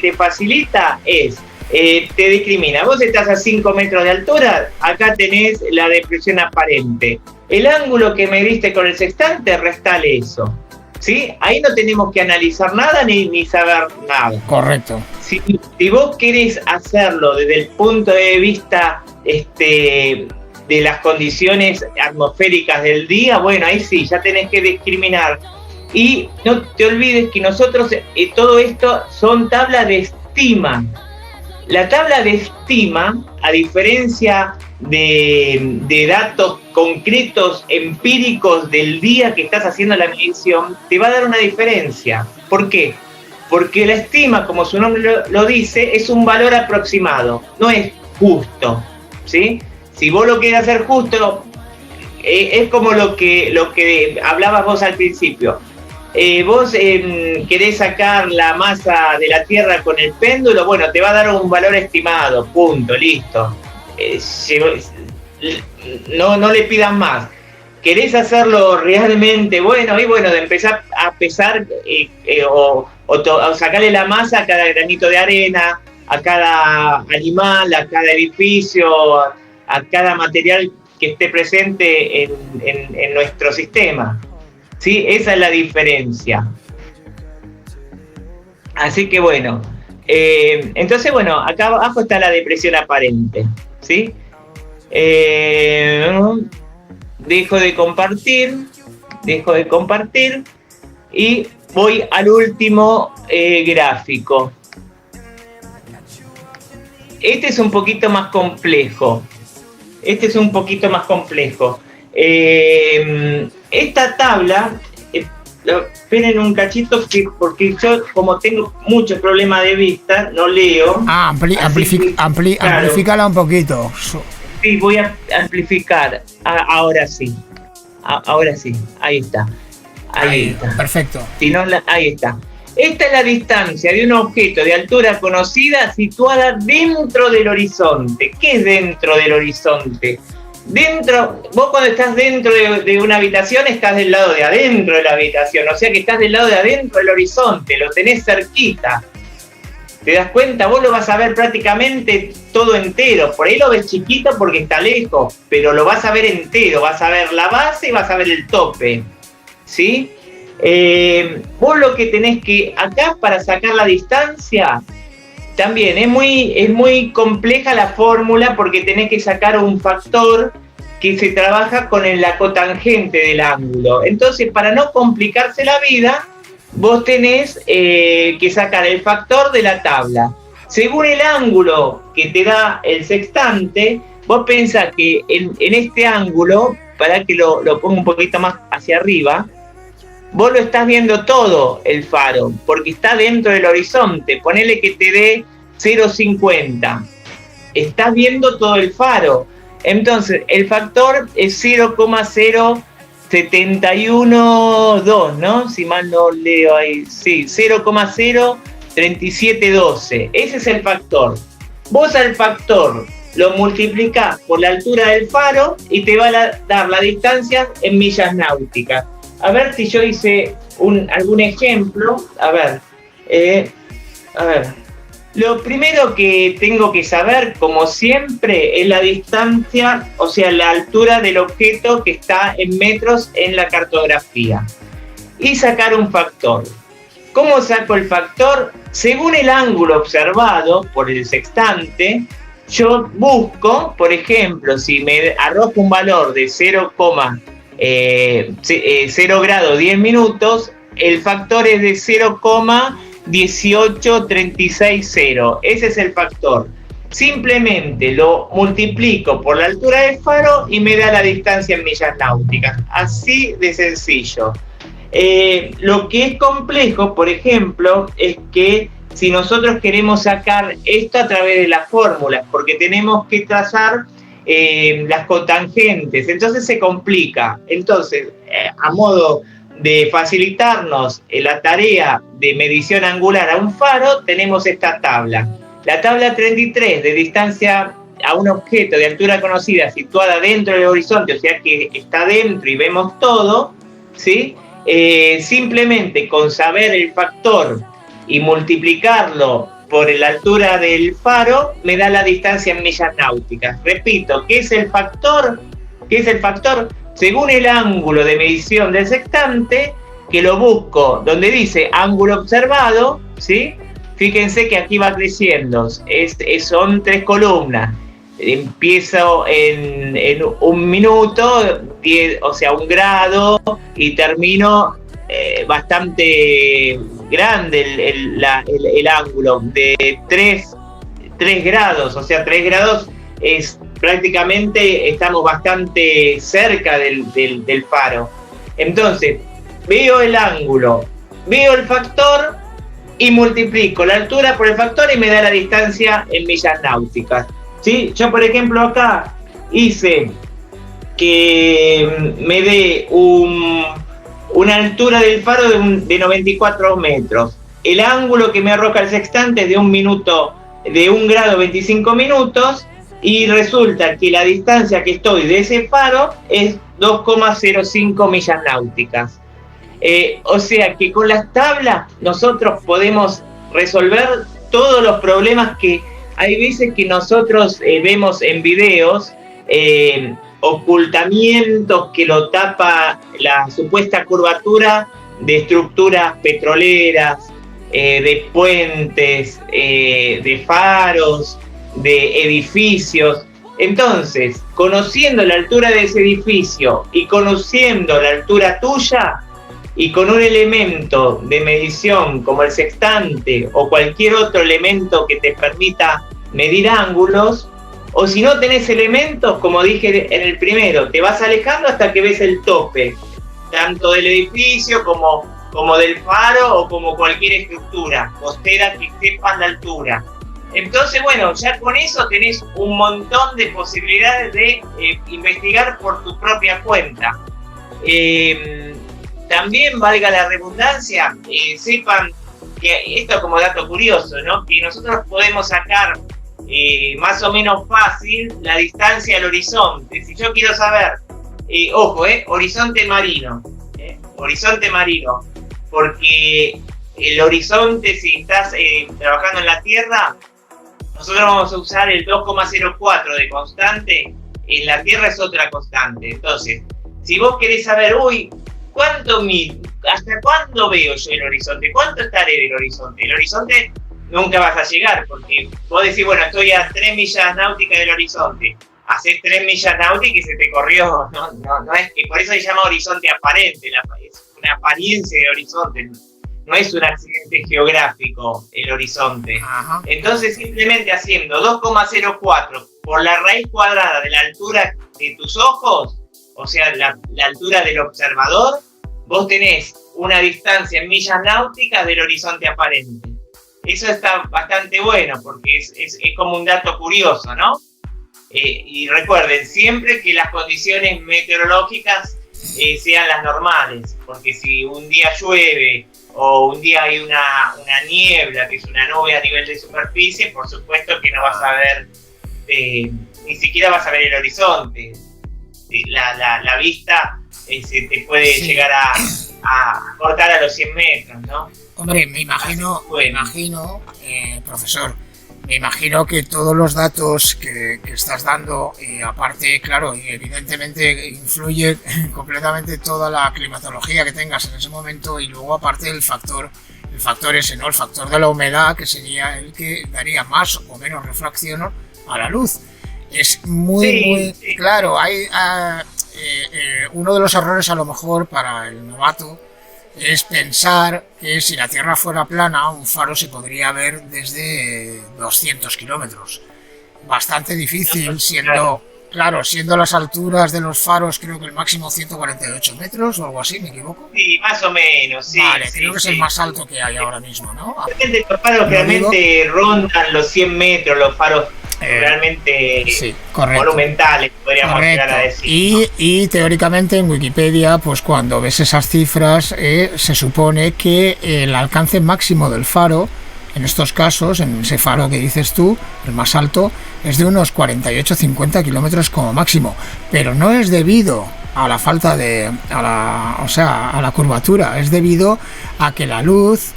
te facilita es, te discrimina. Vos estás a 5 metros de altura, acá tenés la depresión aparente. El ángulo que mediste con el sextante, restale eso. ¿Sí? Ahí no tenemos que analizar nada ni saber nada. Correcto. Si vos querés hacerlo desde el punto de vista de las condiciones atmosféricas del día, bueno, ahí sí, ya tenés que discriminar. Y no te olvides que nosotros, todo esto son tablas de estima. La tabla de estima, a diferencia de datos concretos, empíricos del día que estás haciendo la medición, te va a dar una diferencia. ¿Por qué? Porque la estima, como su nombre lo dice, es un valor aproximado, no es justo, ¿sí? Si vos lo querés hacer justo, es como lo que hablabas vos al principio. Vos querés sacar la masa de la Tierra con el péndulo, bueno, te va a dar un valor estimado, punto, listo. No le pidan más. ¿Querés hacerlo realmente bueno? Y bueno, de empezar a pesar o sacarle la masa a cada granito de arena, a cada animal, a cada edificio, a cada material que esté presente en nuestro sistema. ¿Sí? Esa es la diferencia. Así que bueno, entonces bueno, acá abajo está la depresión aparente, ¿sí? Dejo de compartir y voy al último gráfico. Este es un poquito más complejo. Esta tabla, esperen un cachito porque yo, como tengo muchos problemas de vista, no leo. Amplifícala un poquito. Sí, voy a amplificar. Ahora sí, ahí está. Ahí está. Perfecto. Si no, ahí está. Esta es la distancia de un objeto de altura conocida situada dentro del horizonte. ¿Qué es dentro del horizonte? Vos cuando estás dentro de una habitación, estás del lado de adentro de la habitación, o sea que estás del lado de adentro del horizonte, lo tenés cerquita. ¿Te das cuenta? Vos lo vas a ver prácticamente todo entero. Por ahí lo ves chiquito porque está lejos, pero lo vas a ver entero. Vas a ver la base y vas a ver el tope. ¿Sí? Vos lo que tenés que, acá para sacar la distancia, también es muy compleja la fórmula porque tenés que sacar un factor que se trabaja con la cotangente del ángulo. Entonces, para no complicarse la vida, vos tenés que sacar el factor de la tabla. Según el ángulo que te da el sextante, vos pensás que en este ángulo, para que lo ponga un poquito más hacia arriba, vos lo estás viendo todo el faro, porque está dentro del horizonte. Ponele que te dé 0,50. Estás viendo todo el faro. Entonces, el factor es 0,0712, ¿no? Si mal no leo ahí. Sí, 0,03712. Ese es el factor. Vos al factor lo multiplicás por la altura del faro y te va a dar la distancia en millas náuticas. A ver si yo hice algún ejemplo. A ver. Lo primero que tengo que saber, como siempre, es la distancia, o sea, la altura del objeto que está en metros en la cartografía. Y sacar un factor. ¿Cómo saco el factor? Según el ángulo observado por el sextante, yo busco, por ejemplo, si me arrojo un valor de 0 grado 10 minutos, el factor es de 0,18360. Ese es el factor. Simplemente lo multiplico por la altura del faro y me da la distancia en millas náuticas. Así de sencillo. Lo que es complejo, por ejemplo, es que si nosotros queremos sacar esto a través de las fórmulas, porque tenemos que trazar las cotangentes, entonces se complica. Entonces, a modo de facilitarnos la tarea de medición angular a un faro, tenemos esta tabla. La tabla 33 de distancia a un objeto de altura conocida situada dentro del horizonte, o sea que está dentro y vemos todo, ¿sí? Simplemente con saber el factor y multiplicarlo por la altura del faro, me da la distancia en millas náuticas. Repito, ¿qué es el factor? ¿Qué es el factor? Según el ángulo de medición del sextante, que lo busco donde dice ángulo observado, ¿sí? Fíjense que aquí va creciendo, son 3 columnas. Empiezo en 1 minuto, 10, o sea, 1 grado, y termino bastante grande el ángulo, de 3 grados, o sea, 3 grados es prácticamente, estamos bastante cerca del faro. Entonces, veo el ángulo, veo el factor y multiplico la altura por el factor y me da la distancia en millas náuticas. ¿Sí? Yo, por ejemplo, acá hice que me dé una altura del faro de 94 metros. El ángulo que me arroja el sextante es de 1 grado 25 minutos, y resulta que la distancia que estoy de ese faro es 2,05 millas náuticas. O sea que con las tablas nosotros podemos resolver todos los problemas que hay veces que nosotros vemos en videos, ocultamientos que lo tapa la supuesta curvatura de estructuras petroleras, de puentes, de faros, de edificios. Entonces, conociendo la altura de ese edificio y conociendo la altura tuya, y con un elemento de medición como el sextante o cualquier otro elemento que te permita medir ángulos, o si no tenés elementos, como dije en el primero, te vas alejando hasta que ves el tope, tanto del edificio como del faro o como cualquier estructura costera que sepan la altura. Entonces, bueno, ya con eso tenés un montón de posibilidades de investigar por tu propia cuenta. También, valga la redundancia, sepan que esto como dato curioso, ¿no? Que nosotros podemos sacar más o menos fácil la distancia al horizonte. Si yo quiero saber, horizonte marino, porque el horizonte, si estás trabajando en la Tierra, nosotros vamos a usar el 2,04 de constante, en la Tierra es otra constante. Entonces, si vos querés saber, ¿hasta cuándo veo yo el horizonte? ¿Cuánto estaré del horizonte? El horizonte nunca vas a llegar, porque vos decís, bueno, estoy a 3 millas náuticas del horizonte. Haces 3 millas náuticas y se te corrió. No es que por eso se llama horizonte aparente, es una apariencia de horizonte. No es un accidente geográfico el horizonte. Ajá. Entonces, simplemente haciendo 2,04 por la raíz cuadrada de la altura de tus ojos, o sea, la altura del observador, vos tenés una distancia en millas náuticas del horizonte aparente. Eso está bastante bueno, porque es como un dato curioso, ¿no? Y recuerden, siempre que las condiciones meteorológicas sean las normales, porque si un día llueve o un día hay una niebla, que es una nube a nivel de superficie, por supuesto que no vas a ver, ni siquiera vas a ver el horizonte. La vista se te puede llegar a cortar a los 100 metros, ¿no? Hombre, me imagino, profesor, me imagino que todos los datos que estás dando, aparte, claro, evidentemente influye completamente toda la climatología que tengas en ese momento, y luego aparte el factor ese, ¿no? El factor de la humedad, que sería el que daría más o menos refracción a la luz. Es muy claro. Hay uno de los errores a lo mejor para el novato es pensar que si la Tierra fuera plana, un faro se podría ver desde 200 kilómetros. Bastante difícil, siendo claro, siendo las alturas de los faros, creo que el máximo 148 metros o algo así, ¿me equivoco? Sí, más o menos, sí. Vale, sí, creo que es sí. el más alto que hay ahora mismo, ¿no? Los faros realmente rondan los 100 metros, los faros realmente sí, correcto, monumentales, podríamos llegar a decir. Y teóricamente en Wikipedia, pues cuando ves esas cifras, se supone que el alcance máximo del faro, en estos casos, en ese faro que dices tú, el más alto, es de unos 48-50 kilómetros como máximo, pero no es debido a la falta de, a la curvatura, es debido a que la luz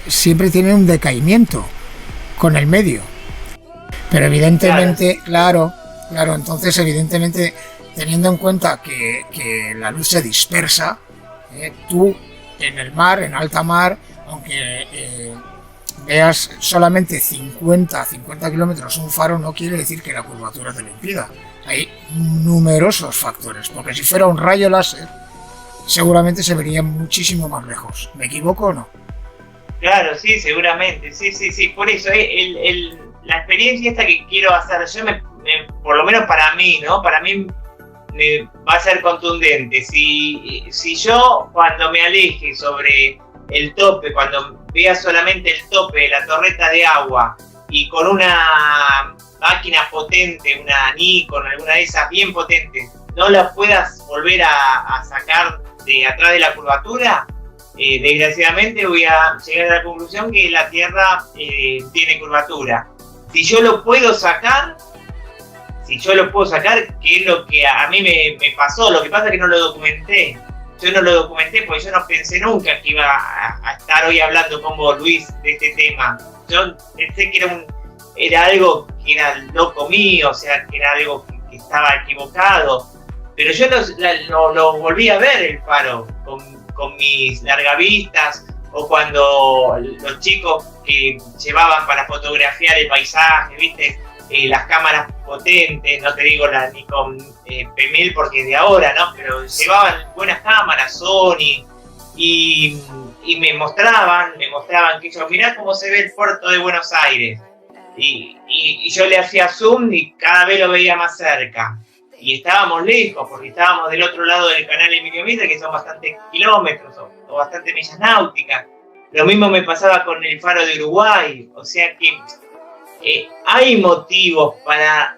siempre tiene un decaimiento con el medio. Pero evidentemente, claro, entonces evidentemente teniendo en cuenta que la luz se dispersa, tú en el mar, en alta mar, aunque veas solamente 50 kilómetros un faro, no quiere decir que la curvatura te lo impida. Hay numerosos factores, porque si fuera un rayo láser, seguramente se vería muchísimo más lejos. ¿Me equivoco o no? Claro, sí, seguramente, sí, por eso la experiencia esta que quiero hacer, por lo menos para mí, ¿no? Para mí me va a ser contundente. Si yo cuando me aleje sobre el tope, cuando vea solamente el tope de la torreta de agua y con una máquina potente, una Nikon, alguna de esas bien potentes, no la puedas volver a sacar de atrás de la curvatura, desgraciadamente voy a llegar a la conclusión que la Tierra tiene curvatura. Si yo lo puedo sacar, que es lo que a mí me pasó, lo que pasa es que no lo documenté. Yo no lo documenté porque yo no pensé nunca que iba a estar hoy hablando con vos, Luis, de este tema. Yo pensé que era algo que era loco mío, o sea, que era algo que estaba equivocado. Pero yo lo volví a ver el faro con mis largavistas, o cuando los chicos que llevaban para fotografiar el paisaje, ¿viste? Las cámaras potentes, no te digo la Nikon P1000 porque es de ahora, ¿no? Pero llevaban buenas cámaras, Sony, y me mostraban que yo, mirá cómo se ve el puerto de Buenos Aires. Y yo le hacía zoom y cada vez lo veía más cerca. Y estábamos lejos, porque estábamos del otro lado del canal Emilio Mitre, que son bastantes kilómetros o bastantes millas náuticas. Lo mismo me pasaba con el faro de Uruguay, o sea que hay motivos para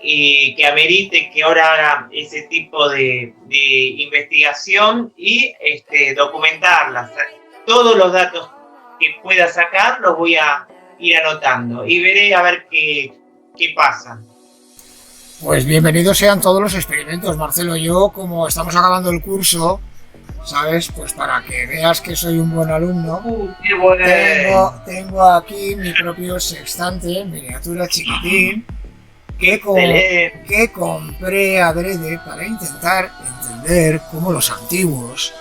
que amerite que ahora haga ese tipo de investigación y documentarlas. Todos los datos que pueda sacar los voy a ir anotando y veré a ver qué pasa. Pues bienvenidos sean todos los experimentos, Marcelo. Yo, como estamos acabando el curso, ¿sabes? Pues para que veas que soy un buen alumno, qué bueno. tengo aquí mi propio sextante en miniatura chiquitín que compré adrede para intentar entender cómo los antiguos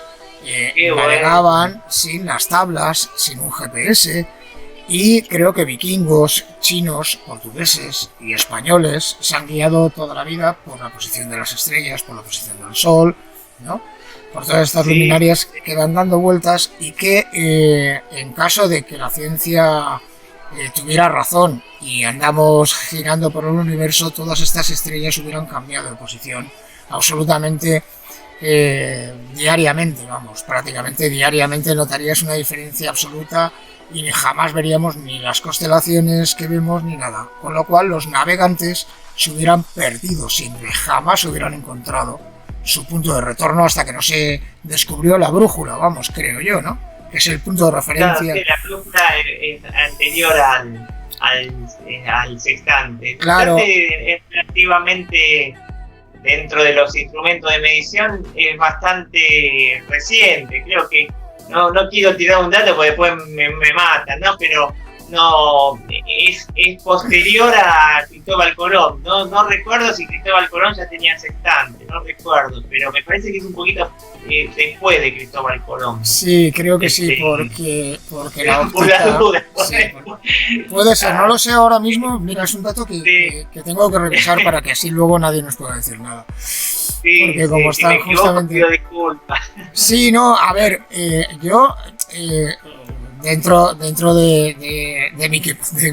navegaban sin las tablas, sin un GPS. Y creo que vikingos, chinos, portugueses y españoles se han guiado toda la vida por la posición de las estrellas, por la posición del sol, ¿no? Por todas estas luminarias que van dando vueltas y que en caso de que la ciencia tuviera razón y andamos girando por el universo, todas estas estrellas hubieran cambiado de posición absolutamente diariamente, prácticamente diariamente notarías una diferencia absoluta y jamás veríamos ni las constelaciones que vemos ni nada, con lo cual los navegantes se hubieran perdido siempre, jamás hubieran encontrado su punto de retorno hasta que no se descubrió la brújula, creo yo, ¿no? Que es el punto de referencia. Claro, la brújula es anterior al sextante. Claro. El sextante es relativamente, dentro de los instrumentos de medición, es bastante reciente. Creo que no quiero tirar un dato porque después me matan, ¿no? Pero no es posterior a Cristóbal Colón. No recuerdo si Cristóbal Colón ya tenía sextante, no recuerdo, pero me parece que es un poquito después de Cristóbal Colón. Sí, creo que sí, porque la óptica, por las dudas, puede ser, no lo sé ahora mismo. Mira, es un dato que tengo que revisar para que así luego nadie nos pueda decir nada. Sí, porque como si están me equivoco, justamente... pido disculpas. Sí, no, a ver, yo dentro de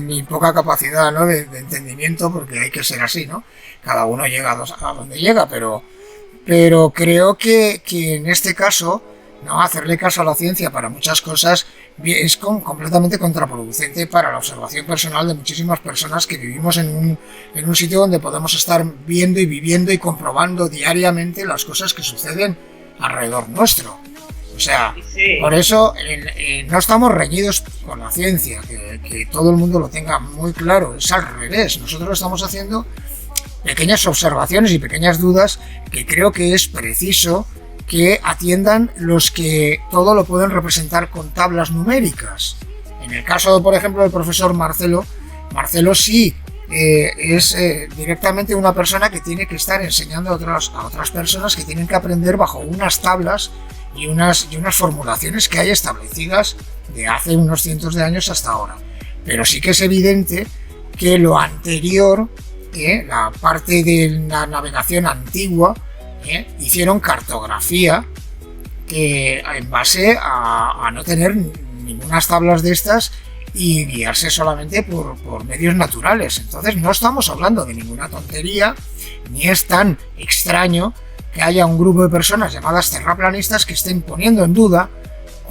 mi poca capacidad, ¿no? de entendimiento, porque hay que ser así, ¿no? Cada uno llega a donde llega, pero creo que en este caso, no hacerle caso a la ciencia para muchas cosas es completamente contraproducente para la observación personal de muchísimas personas que vivimos en un sitio donde podemos estar viendo y viviendo y comprobando diariamente las cosas que suceden alrededor nuestro. O sea, sí. Por eso no estamos reñidos con la ciencia, que todo el mundo lo tenga muy claro, es al revés. Nosotros estamos haciendo pequeñas observaciones y pequeñas dudas que creo que es preciso que atiendan los que todo lo pueden representar con tablas numéricas. En el caso, por ejemplo, del profesor Marcelo sí es directamente una persona que tiene que estar enseñando a otras personas que tienen que aprender bajo unas tablas y unas formulaciones que hay establecidas de hace unos cientos de años hasta ahora. Pero sí que es evidente que lo anterior, la parte de la navegación antigua, hicieron cartografía que en base a no tener ningunas tablas de estas y guiarse solamente por medios naturales. Entonces no estamos hablando de ninguna tontería, ni es tan extraño que haya un grupo de personas llamadas terraplanistas que estén poniendo en duda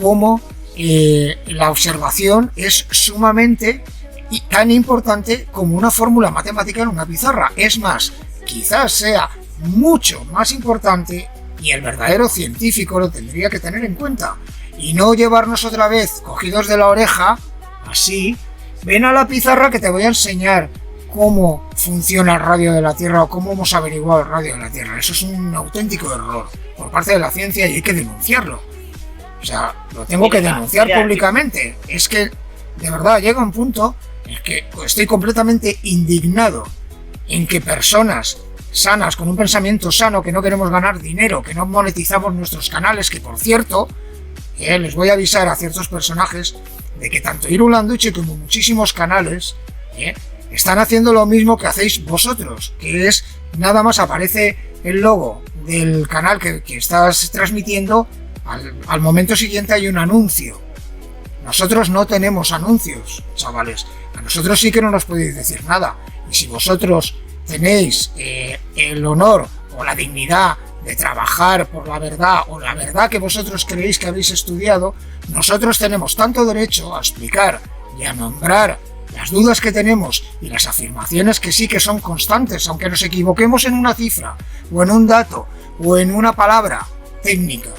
cómo la observación es sumamente y tan importante como una fórmula matemática en una pizarra. Es más, quizás sea mucho más importante y el verdadero científico lo tendría que tener en cuenta y no llevarnos otra vez cogidos de la oreja, así, ven a la pizarra que te voy a enseñar cómo funciona el radio de la Tierra o cómo hemos averiguado el radio de la Tierra. Eso es un auténtico error por parte de la ciencia y hay que denunciarlo. O sea, lo tengo que denunciar públicamente. Es que, de verdad, llega un punto en que estoy completamente indignado en que personas sanas, con un pensamiento sano, que no queremos ganar dinero, que no monetizamos nuestros canales, que por cierto, les voy a avisar a ciertos personajes de que tanto Irulanduche como muchísimos canales están haciendo lo mismo que hacéis vosotros, que es nada más aparece el logo del canal que estás transmitiendo, al momento siguiente hay un anuncio. Nosotros no tenemos anuncios, chavales. A nosotros sí que no nos podéis decir nada. Y si vosotros tenéis el honor o la dignidad de trabajar por la verdad o la verdad que vosotros creéis que habéis estudiado, nosotros tenemos tanto derecho a explicar y a nombrar las dudas que tenemos y las afirmaciones que sí que son constantes, aunque nos equivoquemos en una cifra o en un dato o en una palabra técnica.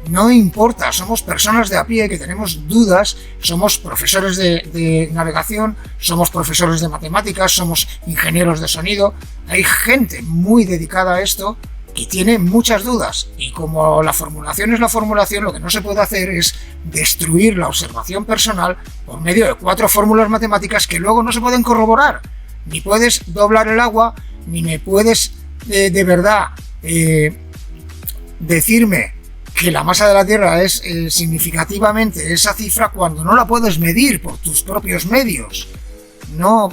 No importa, somos personas de a pie que tenemos dudas, somos profesores de navegación, somos profesores de matemáticas, somos ingenieros de sonido. Hay gente muy dedicada a esto que tiene muchas dudas y como la formulación es la formulación, lo que no se puede hacer es destruir la observación personal por medio de 4 fórmulas matemáticas que luego no se pueden corroborar. Ni puedes doblar el agua, ni me puedes de verdad decirme que la masa de la Tierra es significativamente esa cifra cuando no la puedes medir por tus propios medios. No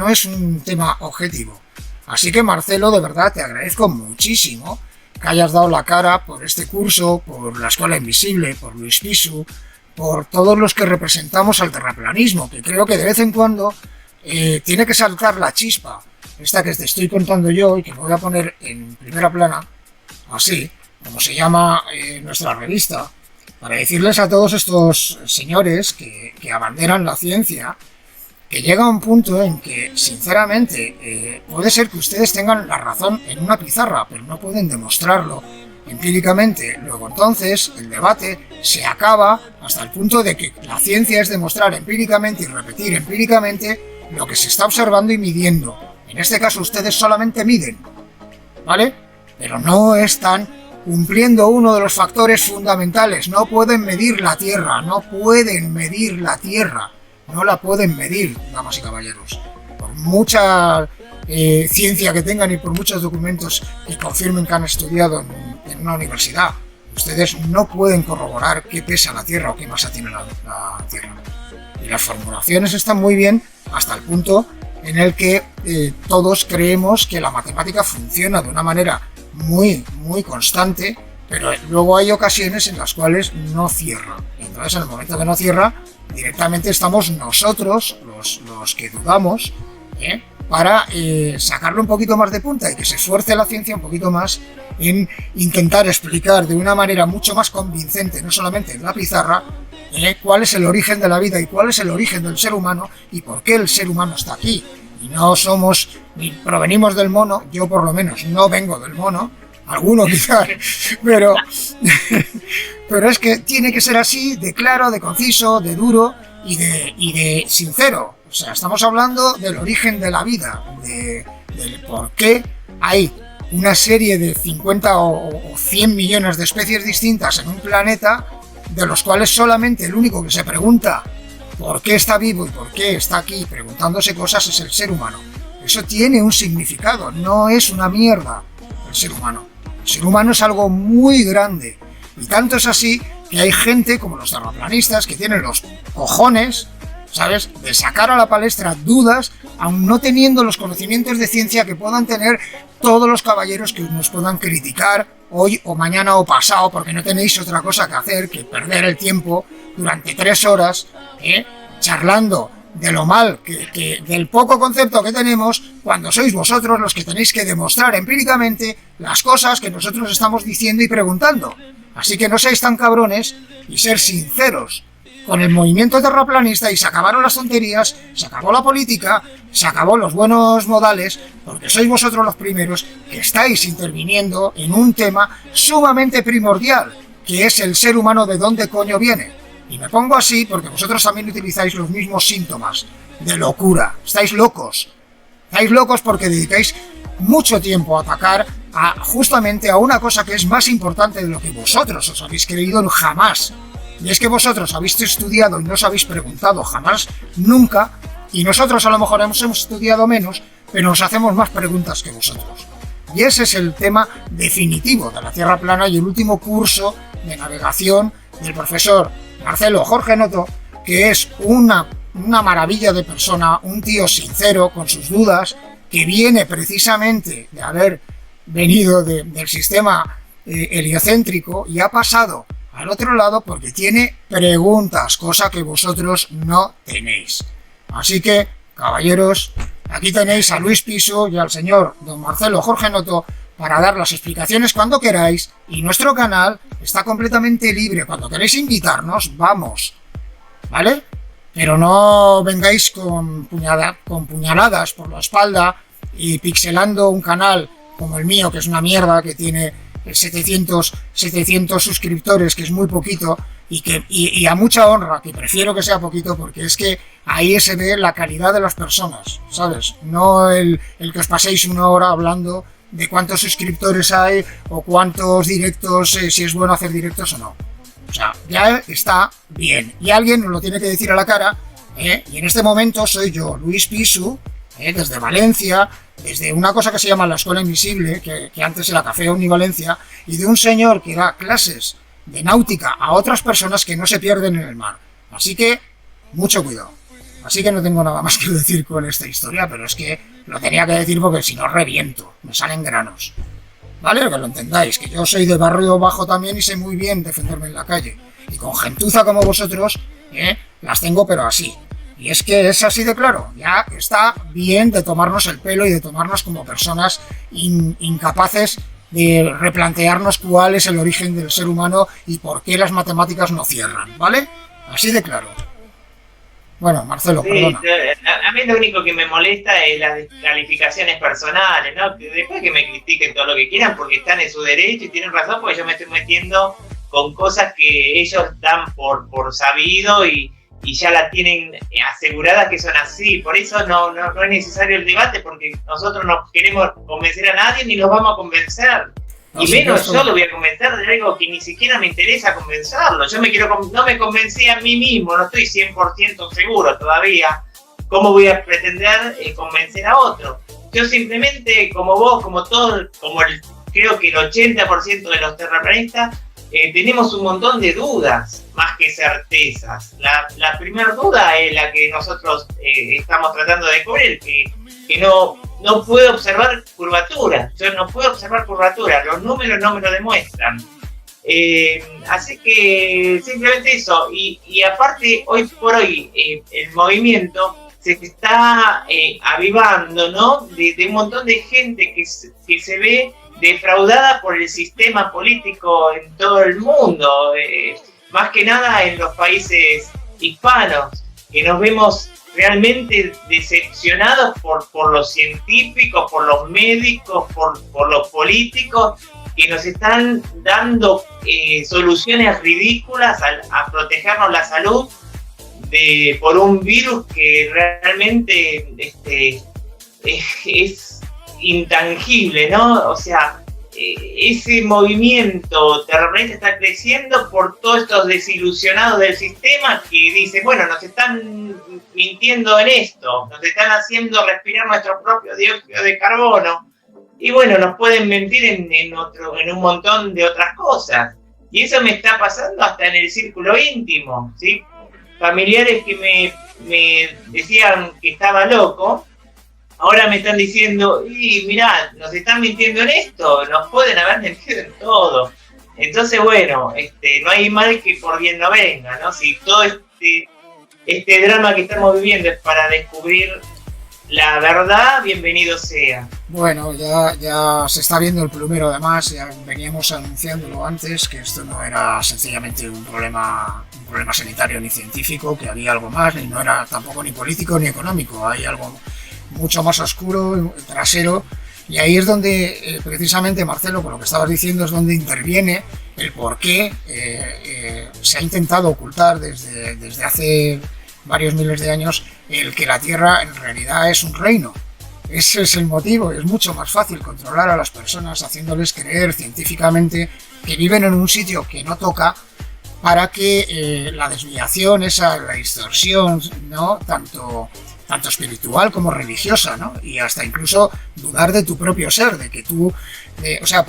es un tema objetivo. Así que Marcelo, de verdad te agradezco muchísimo que hayas dado la cara por este curso, por la Escuela Invisible, por Luis Pisu, por todos los que representamos al terraplanismo, que creo que de vez en cuando tiene que saltar la chispa, esta que te estoy contando yo y que voy a poner en primera plana, así, como se llama nuestra revista, para decirles a todos estos señores que abanderan la ciencia, que llega un punto en que, sinceramente, puede ser que ustedes tengan la razón en una pizarra, pero no pueden demostrarlo empíricamente. Luego entonces el debate se acaba hasta el punto de que la ciencia es demostrar empíricamente y repetir empíricamente lo que se está observando y midiendo. En este caso ustedes solamente miden, ¿vale? Pero no están cumpliendo uno de los factores fundamentales. No pueden medir la Tierra, no pueden medir la Tierra. No la pueden medir, damas y caballeros. Por mucha ciencia que tengan y por muchos documentos que confirmen que han estudiado en una universidad, ustedes no pueden corroborar qué pesa la Tierra o qué masa tiene la Tierra. Y las formulaciones están muy bien hasta el punto en el que todos creemos que la matemática funciona de una manera muy, muy constante, pero luego hay ocasiones en las cuales no cierra. Y entonces, en el momento que no cierra, directamente estamos nosotros, los que dudamos, para sacarle un poquito más de punta y que se esfuerce la ciencia un poquito más en intentar explicar de una manera mucho más convincente, no solamente en la pizarra, cuál es el origen de la vida y cuál es el origen del ser humano y por qué el ser humano está aquí. Y no somos, ni provenimos del mono, yo por lo menos no vengo del mono, alguno quizás, pero es que tiene que ser así, de claro, de conciso, de duro y de sincero. O sea, estamos hablando del origen de la vida, del por qué hay una serie de 50 o 100 millones de especies distintas en un planeta, de los cuales solamente el único que se pregunta por qué está vivo y por qué está aquí preguntándose cosas es el ser humano. Eso tiene un significado, no es una mierda el ser humano. El ser humano es algo muy grande, y tanto es así que hay gente como los terraplanistas que tienen los cojones, ¿sabes?, de sacar a la palestra dudas, aun no teniendo los conocimientos de ciencia que puedan tener todos los caballeros que nos puedan criticar hoy o mañana o pasado, porque no tenéis otra cosa que hacer que perder el tiempo durante 3 horas, charlando de lo mal, del poco concepto que tenemos, cuando sois vosotros los que tenéis que demostrar empíricamente las cosas que nosotros estamos diciendo y preguntando. Así que no seáis tan cabrones y ser sinceros con el movimiento terraplanista, y se acabaron las tonterías, se acabó la política, se acabó los buenos modales, porque sois vosotros los primeros que estáis interviniendo en un tema sumamente primordial, que es el ser humano, de dónde coño viene. Y me pongo así porque vosotros también utilizáis los mismos síntomas de locura. Estáis locos porque dedicáis mucho tiempo a atacar justamente a una cosa que es más importante de lo que vosotros os habéis creído jamás. Y es que vosotros habéis estudiado y no os habéis preguntado jamás, nunca, y nosotros a lo mejor hemos estudiado menos, pero nos hacemos más preguntas que vosotros. Y ese es el tema definitivo de la Tierra plana y el último curso de navegación del profesor Marcelo Jorge Noto, que es una maravilla de persona, un tío sincero con sus dudas, que viene precisamente de haber venido del sistema heliocéntrico y ha pasado al otro lado porque tiene preguntas, cosa que vosotros no tenéis. Así que, caballeros, aquí tenéis a Luis Piso y al señor don Marcelo Jorge Noto para dar las explicaciones cuando queráis, y nuestro canal está completamente libre. Cuando queréis invitarnos, vamos, ¿vale? Pero no vengáis con puñaladas por la espalda y pixelando un canal como el mío, que es una mierda, que tiene 700 suscriptores, que es muy poquito, y a mucha honra, que prefiero que sea poquito, porque es que ahí se ve la calidad de las personas, ¿sabes? No el que os paséis 1 hora hablando de cuántos suscriptores hay o cuántos directos, si es bueno hacer directos o no. O sea, ya está bien. Y alguien nos lo tiene que decir a la cara, y en este momento soy yo, Luis Pisu, desde Valencia, desde una cosa que se llama la Escuela Invisible, que antes era Café Omnivalencia, y de un señor que da clases de náutica a otras personas que no se pierden en el mar. Así que, mucho cuidado. Así que no tengo nada más que decir con esta historia, pero es que lo tenía que decir porque si no reviento, me salen granos. ¿Vale? Que lo entendáis, que yo soy de barrio bajo también y sé muy bien defenderme en la calle. Y con gentuza como vosotros, las tengo pero así. Y es que es así de claro, ya está bien de tomarnos el pelo y de tomarnos como personas incapaces de replantearnos cuál es el origen del ser humano y por qué las matemáticas no cierran, ¿vale? Así de claro. Bueno, Marcelo, sí, perdona. A mí lo único que me molesta es las descalificaciones personales, ¿no? Que después que me critiquen todo lo que quieran porque están en su derecho y tienen razón, porque yo me estoy metiendo con cosas que ellos dan por sabido y ya la tienen asegurada que son así. Por eso no es necesario el debate, porque nosotros no queremos convencer a nadie ni los vamos a convencer. Y menos yo lo voy a convencer de algo que ni siquiera me interesa convencerlo. Yo no me convencí a mí mismo, no estoy 100% seguro todavía. ¿Cómo voy a pretender convencer a otro? Yo simplemente, como vos, como todos, creo que el 80% de los terraplanistas, tenemos un montón de dudas, más que certezas. La primera duda es la que nosotros estamos tratando de descubrir, que no puedo observar curvatura. Yo no puedo observar curvatura, los números no me lo demuestran. Así que simplemente eso. Y aparte, hoy por hoy, el movimiento se está avivando, ¿no? De un montón de gente que se ve defraudada por el sistema político en todo el mundo, más que nada en los países hispanos, que nos vemos realmente decepcionados por los científicos, por los médicos, por los políticos, que nos están dando soluciones ridículas a protegernos la salud por un virus que realmente es intangible, ¿no? O sea, ese movimiento terrorista está creciendo por todos estos desilusionados del sistema que dicen, bueno, nos están mintiendo en esto, nos están haciendo respirar nuestro propio dióxido de carbono, y bueno, nos pueden mentir en un montón de otras cosas. Y eso me está pasando hasta en el círculo íntimo, ¿sí? Familiares que me decían que estaba loco, ahora me están diciendo, y mirá, nos están mintiendo en esto, nos pueden haber mentido en todo. Entonces, bueno, no hay mal que por bien no venga, ¿no? Si todo este drama que estamos viviendo es para descubrir la verdad, bienvenido sea. Bueno, ya se está viendo el plumero, además, ya veníamos anunciándolo antes, que esto no era sencillamente un problema sanitario ni científico, que había algo más, y no era tampoco ni político ni económico, hay algo mucho más oscuro, trasero, y ahí es donde precisamente, Marcelo, con lo que estabas diciendo, es donde interviene el por qué se ha intentado ocultar desde hace varios miles de años el que la Tierra en realidad es un reino. Ese es el motivo. Es mucho más fácil controlar a las personas haciéndoles creer científicamente que viven en un sitio que no toca, para que la desviación, la distorsión, ¿no? tanto espiritual como religiosa, ¿no? Y hasta incluso dudar de tu propio ser, de que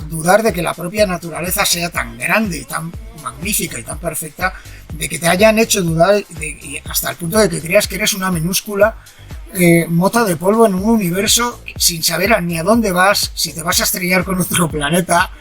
dudar de que la propia naturaleza sea tan grande y tan magnífica y tan perfecta, de que te hayan hecho dudar hasta el punto de que creas que eres una minúscula mota de polvo en un universo, sin saber ni a dónde vas, si te vas a estrellar con otro planeta,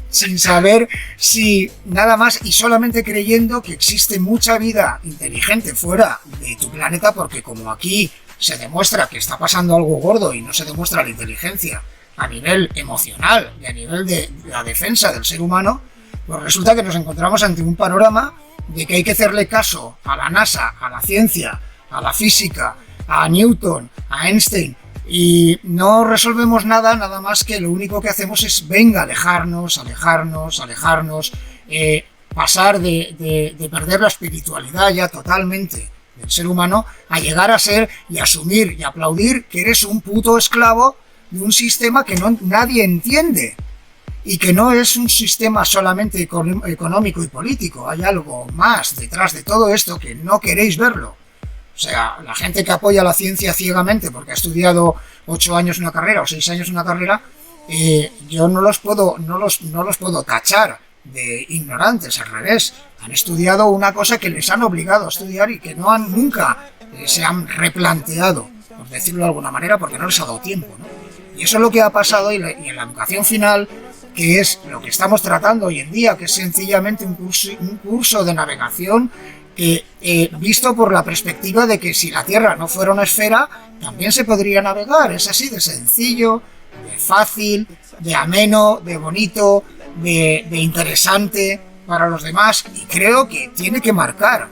sin saber si nada más, y solamente creyendo que existe mucha vida inteligente fuera de tu planeta, porque como aquí se demuestra que está pasando algo gordo y no se demuestra la inteligencia a nivel emocional y a nivel de la defensa del ser humano, pues resulta que nos encontramos ante un panorama de que hay que hacerle caso a la NASA, a la ciencia, a la física, a Newton, a Einstein, y no resolvemos nada más que lo único que hacemos es alejarnos, pasar de perder la espiritualidad ya totalmente del ser humano, a llegar a ser y asumir y aplaudir que eres un puto esclavo de un sistema que nadie entiende, y que no es un sistema solamente económico y político, hay algo más detrás de todo esto que no queréis verlo. O sea, la gente que apoya la ciencia ciegamente porque ha estudiado 8 años una carrera o 6 años una carrera, yo no los puedo tachar de ignorantes, al revés. Han estudiado una cosa que les han obligado a estudiar y que nunca se han replanteado, por decirlo de alguna manera, porque no les ha dado tiempo, ¿no? Y eso es lo que ha pasado, y en la educación final, que es lo que estamos tratando hoy en día, que es sencillamente un curso de navegación que, visto por la perspectiva de que si la Tierra no fuera una esfera, también se podría navegar. Es así de sencillo, de fácil, de ameno, de bonito, de interesante para los demás, y creo que tiene que marcar,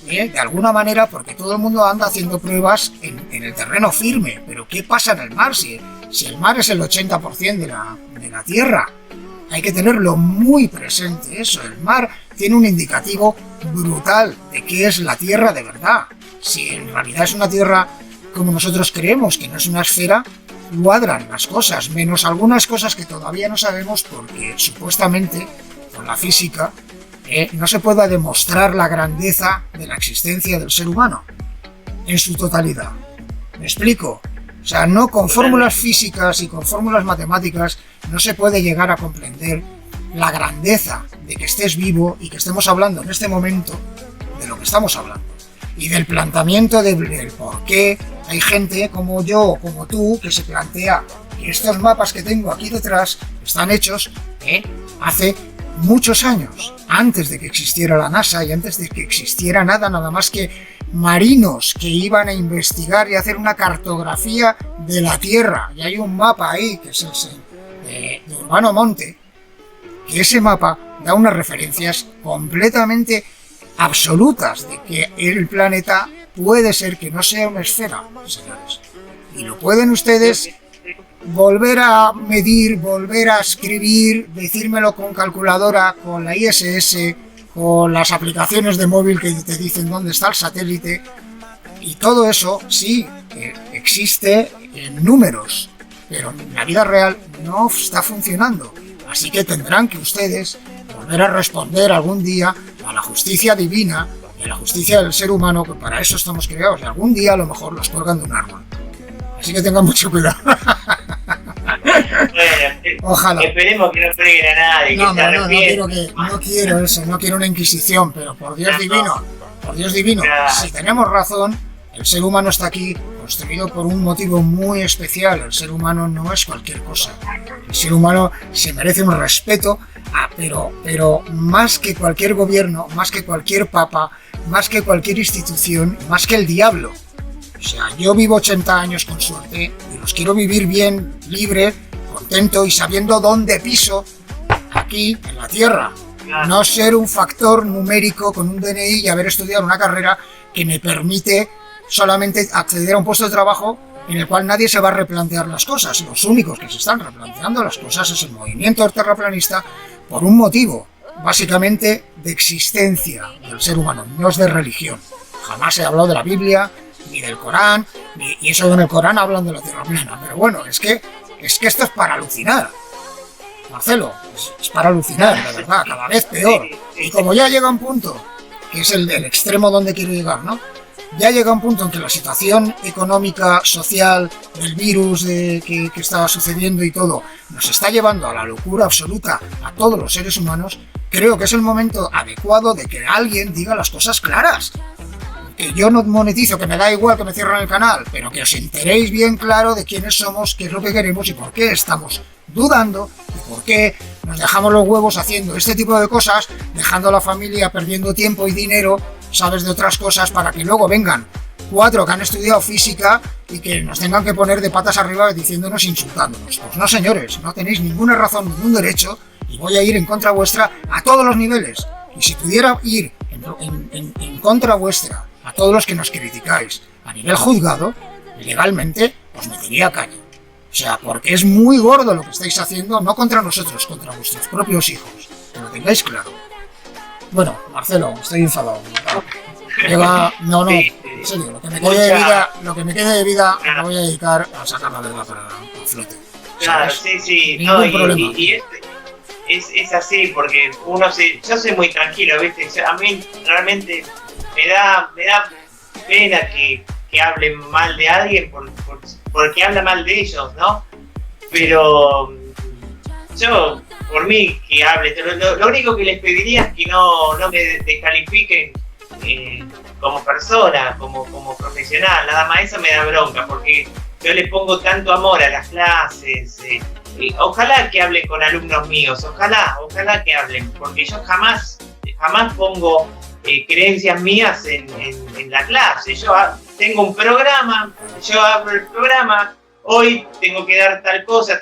de alguna manera, porque todo el mundo anda haciendo pruebas en el terreno firme. Pero ¿qué pasa en el mar? Si el mar es el 80% de la Tierra, hay que tenerlo muy presente eso. El mar tiene un indicativo brutal de qué es la Tierra de verdad. Si en realidad es una Tierra como nosotros creemos, que no es una esfera, cuadran las cosas, menos algunas cosas que todavía no sabemos, porque supuestamente con la física no se pueda demostrar la grandeza de la existencia del ser humano en su totalidad. ¿Me explico? O sea, no con fórmulas físicas y con fórmulas matemáticas no se puede llegar a comprender la grandeza de que estés vivo y que estemos hablando en este momento de lo que estamos hablando, y del planteamiento del por qué hay gente como yo, como tú, que se plantea que estos mapas que tengo aquí detrás están hechos hace muchos años, antes de que existiera la NASA y antes de que existiera nada más que marinos que iban a investigar y hacer una cartografía de la Tierra. Y hay un mapa ahí, que es el de Urbano Monte, que ese mapa da unas referencias completamente absolutas de que el planeta puede ser que no sea una esfera, señores. Y lo pueden ustedes volver a medir, volver a escribir, decírmelo con calculadora, con la ISS, con las aplicaciones de móvil que te dicen dónde está el satélite. Y todo eso sí existe en números, pero en la vida real no está funcionando. Así que tendrán que ustedes volver a responder algún día a la justicia divina y a la justicia del ser humano, que para eso estamos creados. Y algún día a lo mejor los cuelgan de un árbol. Así que tengan mucho cuidado. Bueno, ojalá. Esperemos que no freguen a nadie. No quiero eso, no quiero una inquisición, pero por Dios divino, si tenemos razón, el ser humano está aquí construido por un motivo muy especial. El ser humano no es cualquier cosa. El ser humano se merece un respeto, pero más que cualquier gobierno, más que cualquier papa, más que cualquier institución, más que el diablo. O sea, yo vivo 80 años con suerte y los quiero vivir bien, libre, contento y sabiendo dónde piso aquí en la Tierra. No ser un factor numérico con un DNI y haber estudiado una carrera que me permite solamente acceder a un puesto de trabajo en el cual nadie se va a replantear las cosas. Los únicos que se están replanteando las cosas es el movimiento terraplanista por un motivo, básicamente de existencia del ser humano, no es de religión. Jamás se ha hablado de la Biblia, ni del Corán, y eso en el Corán hablan de la Tierra plana. Pero bueno, es que esto es para alucinar. Marcelo, es para alucinar, de verdad, cada vez peor. Y como ya llega un punto, que es el extremo donde quiero llegar, ¿no? Ya llega un punto en que la situación económica, social, del virus que estaba sucediendo y todo, nos está llevando a la locura absoluta a todos los seres humanos. Creo que es el momento adecuado de que alguien diga las cosas claras. Que yo no monetizo, que me da igual que me cierren el canal, pero que os enteréis bien claro de quiénes somos, qué es lo que queremos y por qué estamos dudando y por qué nos dejamos los huevos haciendo este tipo de cosas, dejando a la familia perdiendo tiempo y dinero, sabes, de otras cosas, para que luego vengan 4 que han estudiado física y que nos tengan que poner de patas arriba diciéndonos, insultándonos. Pues no, señores, no tenéis ninguna razón, ningún derecho, y voy a ir en contra vuestra a todos los niveles. Y si pudiera ir en contra vuestra a todos los que nos criticáis a nivel juzgado, legalmente os metería caña. O sea, porque es muy gordo lo que estáis haciendo, no contra nosotros, contra vuestros propios hijos. Que lo tengáis claro. Bueno, Marcelo, estoy enfadado. No, en serio, lo que me quede de vida me voy a dedicar a sacar la verdad para a flote. Claro, sí. Ningún problema. Y es así, porque yo soy muy tranquilo, ¿viste? A mí realmente me da pena que hablen mal de alguien porque habla mal de ellos, ¿no? Pero yo, por mí, que hable. Lo único que les pediría es que no me descalifiquen como persona, como profesional. Nada más eso me da bronca, porque yo le pongo tanto amor a las clases. Ojalá que hablen con alumnos míos, ojalá que hablen, porque yo jamás pongo creencias mías en la clase. Yo tengo un programa, yo abro el programa, hoy tengo que dar tal cosa.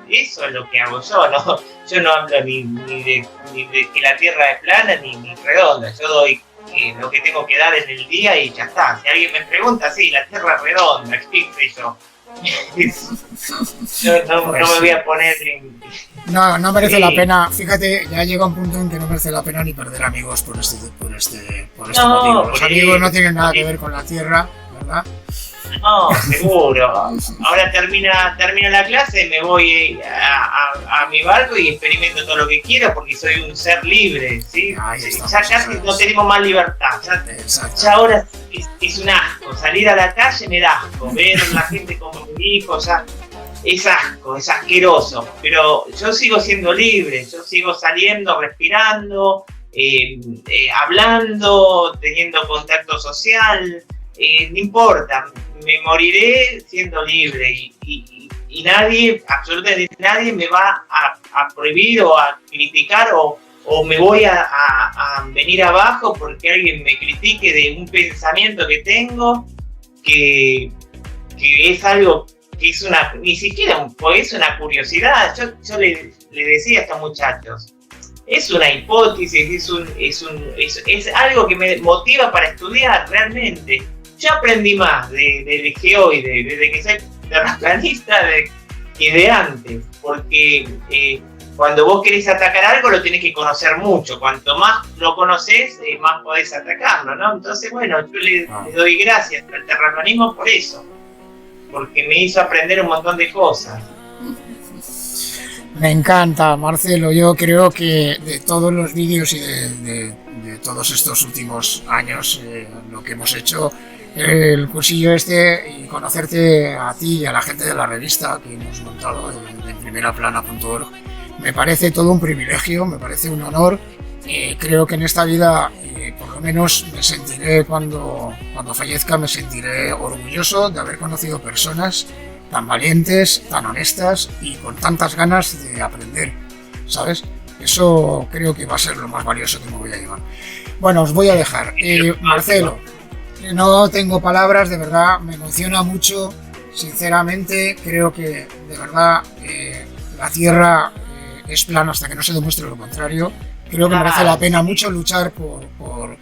Eso es lo que hago yo, ¿no? Yo no hablo ni de que la Tierra es plana ni redonda. Yo doy lo que tengo que dar en el día y ya está. Si alguien me pregunta, sí, la Tierra es redonda, explique yo. Yo no me voy a poner en... No merece la pena. Fíjate, ya llega un punto en que no merece la pena ni perder amigos por este motivo. Los amigos no tienen nada que ver con la Tierra, ¿verdad? No, seguro. Ahora termina la clase, me voy a mi barco y experimento todo lo que quiero porque soy un ser libre, ¿sí? Ya casi no tenemos más libertad. Ya ahora es un asco. Salir a la calle me da asco. Ver a la gente como mi hijo, ya es asco, es asqueroso. Pero yo sigo siendo libre, yo sigo saliendo, respirando, hablando, teniendo contacto social. No importa, me moriré siendo libre y y nadie, absolutamente nadie me va a prohibir o a criticar o me voy a venir abajo porque alguien me critique de un pensamiento que tengo que es algo que es ni siquiera es una curiosidad. Yo le decía a estos muchachos, es una hipótesis, es algo que me motiva para estudiar realmente. Yo aprendí más de que hoy, desde que soy terraplanista, que de antes, porque cuando vos querés atacar algo lo tenés que conocer mucho. Cuanto más lo conoces, más podés atacarlo, ¿no? Entonces, bueno, yo le doy gracias al terraplanismo por eso, porque me hizo aprender un montón de cosas. Me encanta, Marcelo. Yo creo que de todos los vídeos y de todos estos últimos años, lo que hemos hecho, el cursillo y conocerte a ti y a la gente de la revista que hemos montado de primeraplana.org, me parece todo un privilegio, me parece un honor. Creo que en esta vida, por lo menos me sentiré, cuando fallezca, me sentiré orgulloso de haber conocido personas tan valientes, tan honestas y con tantas ganas de aprender, ¿sabes? Eso creo que va a ser lo más valioso que me voy a llevar. Bueno, os voy a dejar. Marcelo, no tengo palabras, de verdad, me emociona mucho, sinceramente, creo que de verdad la Tierra es plana hasta que no se demuestre lo contrario. Creo que merece la pena mucho luchar por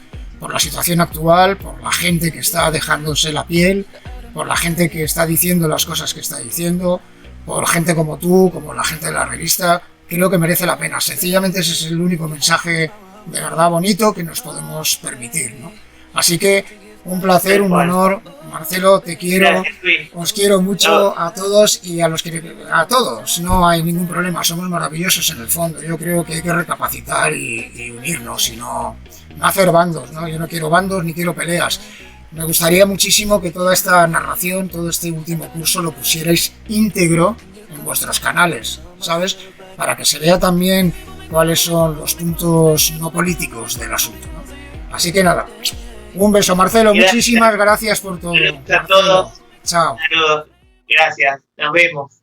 la situación actual, por la gente que está dejándose la piel, por la gente que está diciendo las cosas que está diciendo, por gente como tú, como la gente de la revista. Creo que merece la pena. Sencillamente ese es el único mensaje de verdad bonito que nos podemos permitir, ¿no? Así que un placer, un honor. Marcelo, te quiero, os quiero mucho a todos y a todos, no hay ningún problema, somos maravillosos en el fondo. Yo creo que hay que recapacitar y unirnos y no hacer bandos, ¿no? Yo no quiero bandos ni quiero peleas. Me gustaría muchísimo que toda esta narración, todo este último curso lo pusierais íntegro en vuestros canales, ¿sabes? Para que se vea también cuáles son los puntos no políticos del asunto, ¿no? Así que nada, un beso, Marcelo, muchísimas gracias por todo. Gracias a todos. Chao. Saludos, gracias, nos vemos.